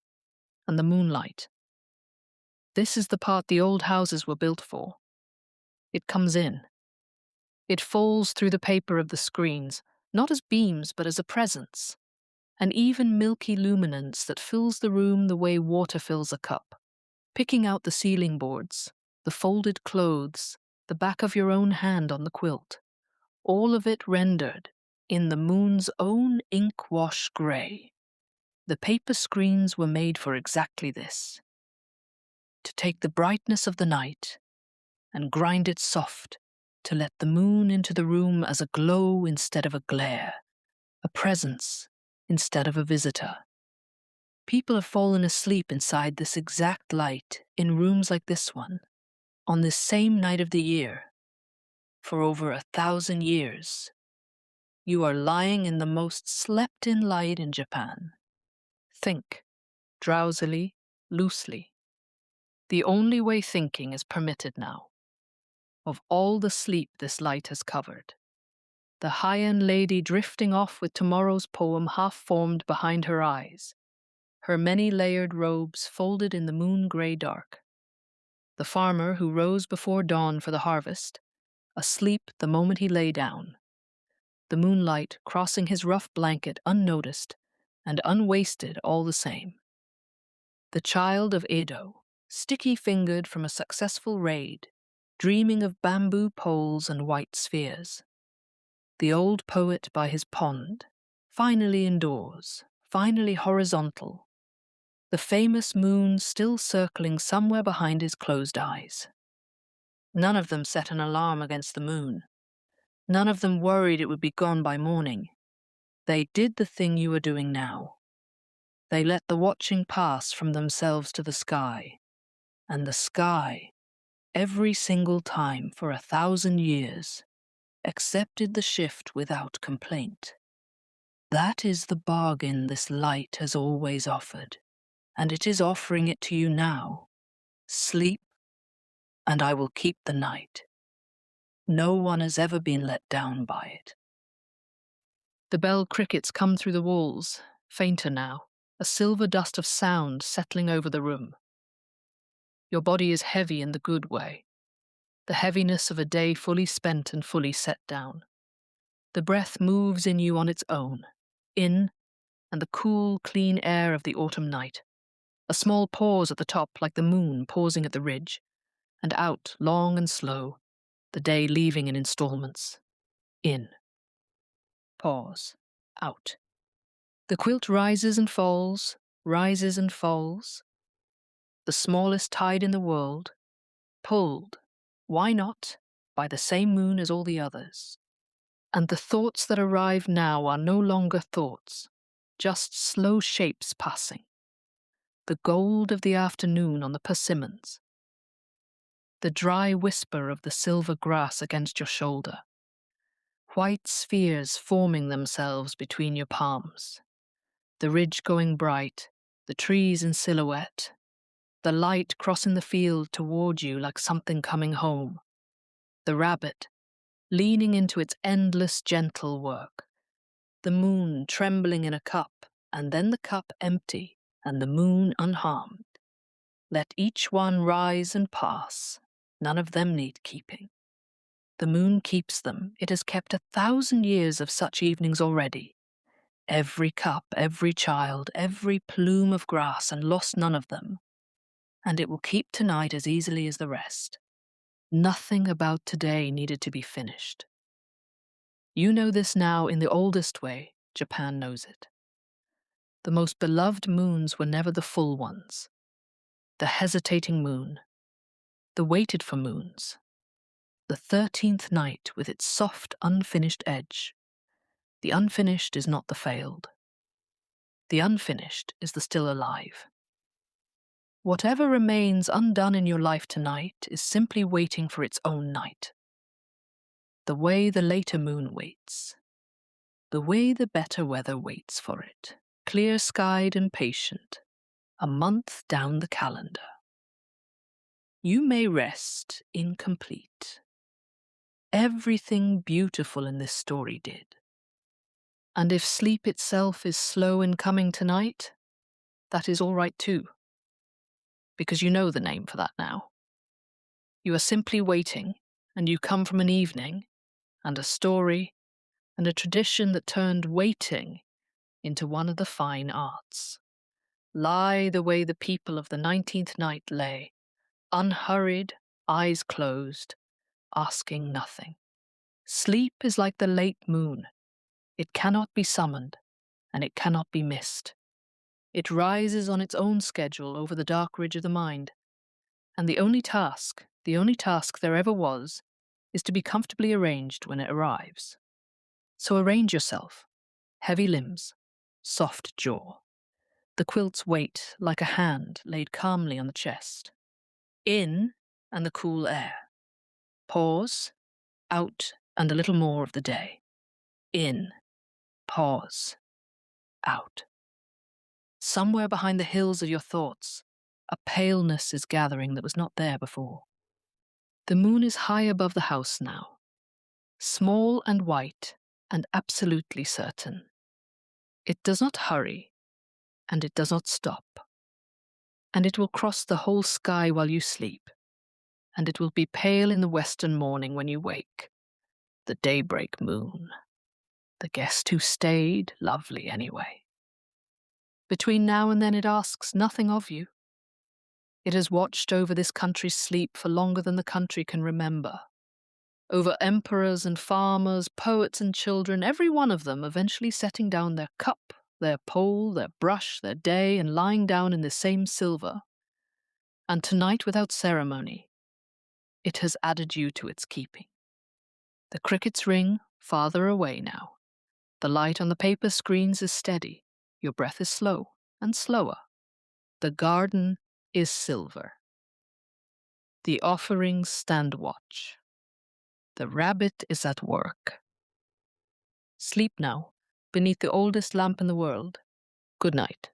and the moonlight. This is the part the old houses were built for. It comes in. It falls through the paper of the screens, not as beams but as a presence, an even milky luminance that fills the room the way water fills a cup, picking out the ceiling boards, the folded clothes, the back of your own hand on the quilt, all of it rendered in the moon's own ink-wash grey. The paper screens were made for exactly this, to take the brightness of the night and grind it soft, to let the moon into the room as a glow instead of a glare, a presence instead of a visitor. People have fallen asleep inside this exact light in rooms like this one, on this same night of the year, for over 1,000 years. You are lying in the most slept-in light in Japan. Think, drowsily, loosely. The only way thinking is permitted now. Of all the sleep this light has covered, the Heian lady drifting off with tomorrow's poem half-formed behind her eyes, her many-layered robes folded in the moon-grey dark. The farmer who rose before dawn for the harvest, asleep the moment he lay down. The moonlight crossing his rough blanket unnoticed and unwasted all the same. The child of Edo, sticky-fingered from a successful raid, dreaming of bamboo poles and white spheres. The old poet by his pond, finally indoors, finally horizontal. The famous moon still circling somewhere behind his closed eyes. None of them set an alarm against the moon. None of them worried it would be gone by morning. They did the thing you are doing now. They let the watching pass from themselves to the sky, and the sky, every single time for 1,000 years, accepted the shift without complaint. That is the bargain this light has always offered, and it is offering it to you now. Sleep, and I will keep the night. No one has ever been let down by it. The bell crickets come through the walls, fainter now, a silver dust of sound settling over the room. Your body is heavy in the good way, the heaviness of a day fully spent and fully set down. The breath moves in you on its own, in, and the cool, clean air of the autumn night. A small pause at the top like the moon pausing at the ridge, and out, long and slow, the day leaving in installments. In. Pause. Out. The quilt rises and falls, rises and falls. The smallest tide in the world, pulled, why not, by the same moon as all the others. And the thoughts that arrive now are no longer thoughts, just slow shapes passing. The gold of the afternoon on the persimmons. The dry whisper of the silver grass against your shoulder. White spheres forming themselves between your palms. The ridge going bright, the trees in silhouette. The light crossing the field toward you like something coming home. The rabbit, leaning into its endless gentle work. The moon trembling in a cup, and then the cup empty, and the moon unharmed. Let each one rise and pass, None of them need keeping. The moon keeps them. It has kept 1,000 years of such evenings already. Every cup, every child, every plume of grass, and lost none of them. And it will keep tonight as easily as the rest. Nothing about today needed to be finished. You know this now in the oldest way Japan knows it. The most beloved moons were never the full ones. The hesitating moon. The waited for moons. The 13th night with its soft, unfinished edge. The unfinished is not the failed. The unfinished is the still alive. Whatever remains undone in your life tonight is simply waiting for its own night. The way the later moon waits. The way the better weather waits for it. Clear-skied and patient. A month down the calendar. You may rest incomplete. Everything beautiful in this story did. And if sleep itself is slow in coming tonight, that is all right too. Because you know the name for that now. You are simply waiting, and you come from an evening, and a story, and a tradition that turned waiting into one of the fine arts. Lie the way the people of the 19th night lay, unhurried, eyes closed, asking nothing. Sleep is like the late moon. It cannot be summoned, and it cannot be missed. It rises on its own schedule over the dark ridge of the mind, and the only task there ever was, is to be comfortably arranged when it arrives. So arrange yourself, heavy limbs, soft jaw. The quilt's weight like a hand laid calmly on the chest. In, and the cool air. Pause, out, and a little more of the day. In, pause, out. Somewhere behind the hills of your thoughts, a paleness is gathering that was not there before. The moon is high above the house now, small and white and absolutely certain. It does not hurry, and it does not stop. And it will cross the whole sky while you sleep, and it will be pale in the western morning when you wake. The daybreak moon. The guest who stayed, lovely anyway. Between now and then it asks nothing of you. It has watched over this country's sleep for longer than the country can remember. Over emperors and farmers, poets and children, every one of them eventually setting down their cup, their pole, their brush, their day, and lying down in the same silver. And tonight, without ceremony, it has added you to its keeping. The crickets ring farther away now. The light on the paper screens is steady. Your breath is slow and slower. The garden is silver. The offerings stand watch. The rabbit is at work. Sleep now, beneath the oldest lamp in the world. Good night.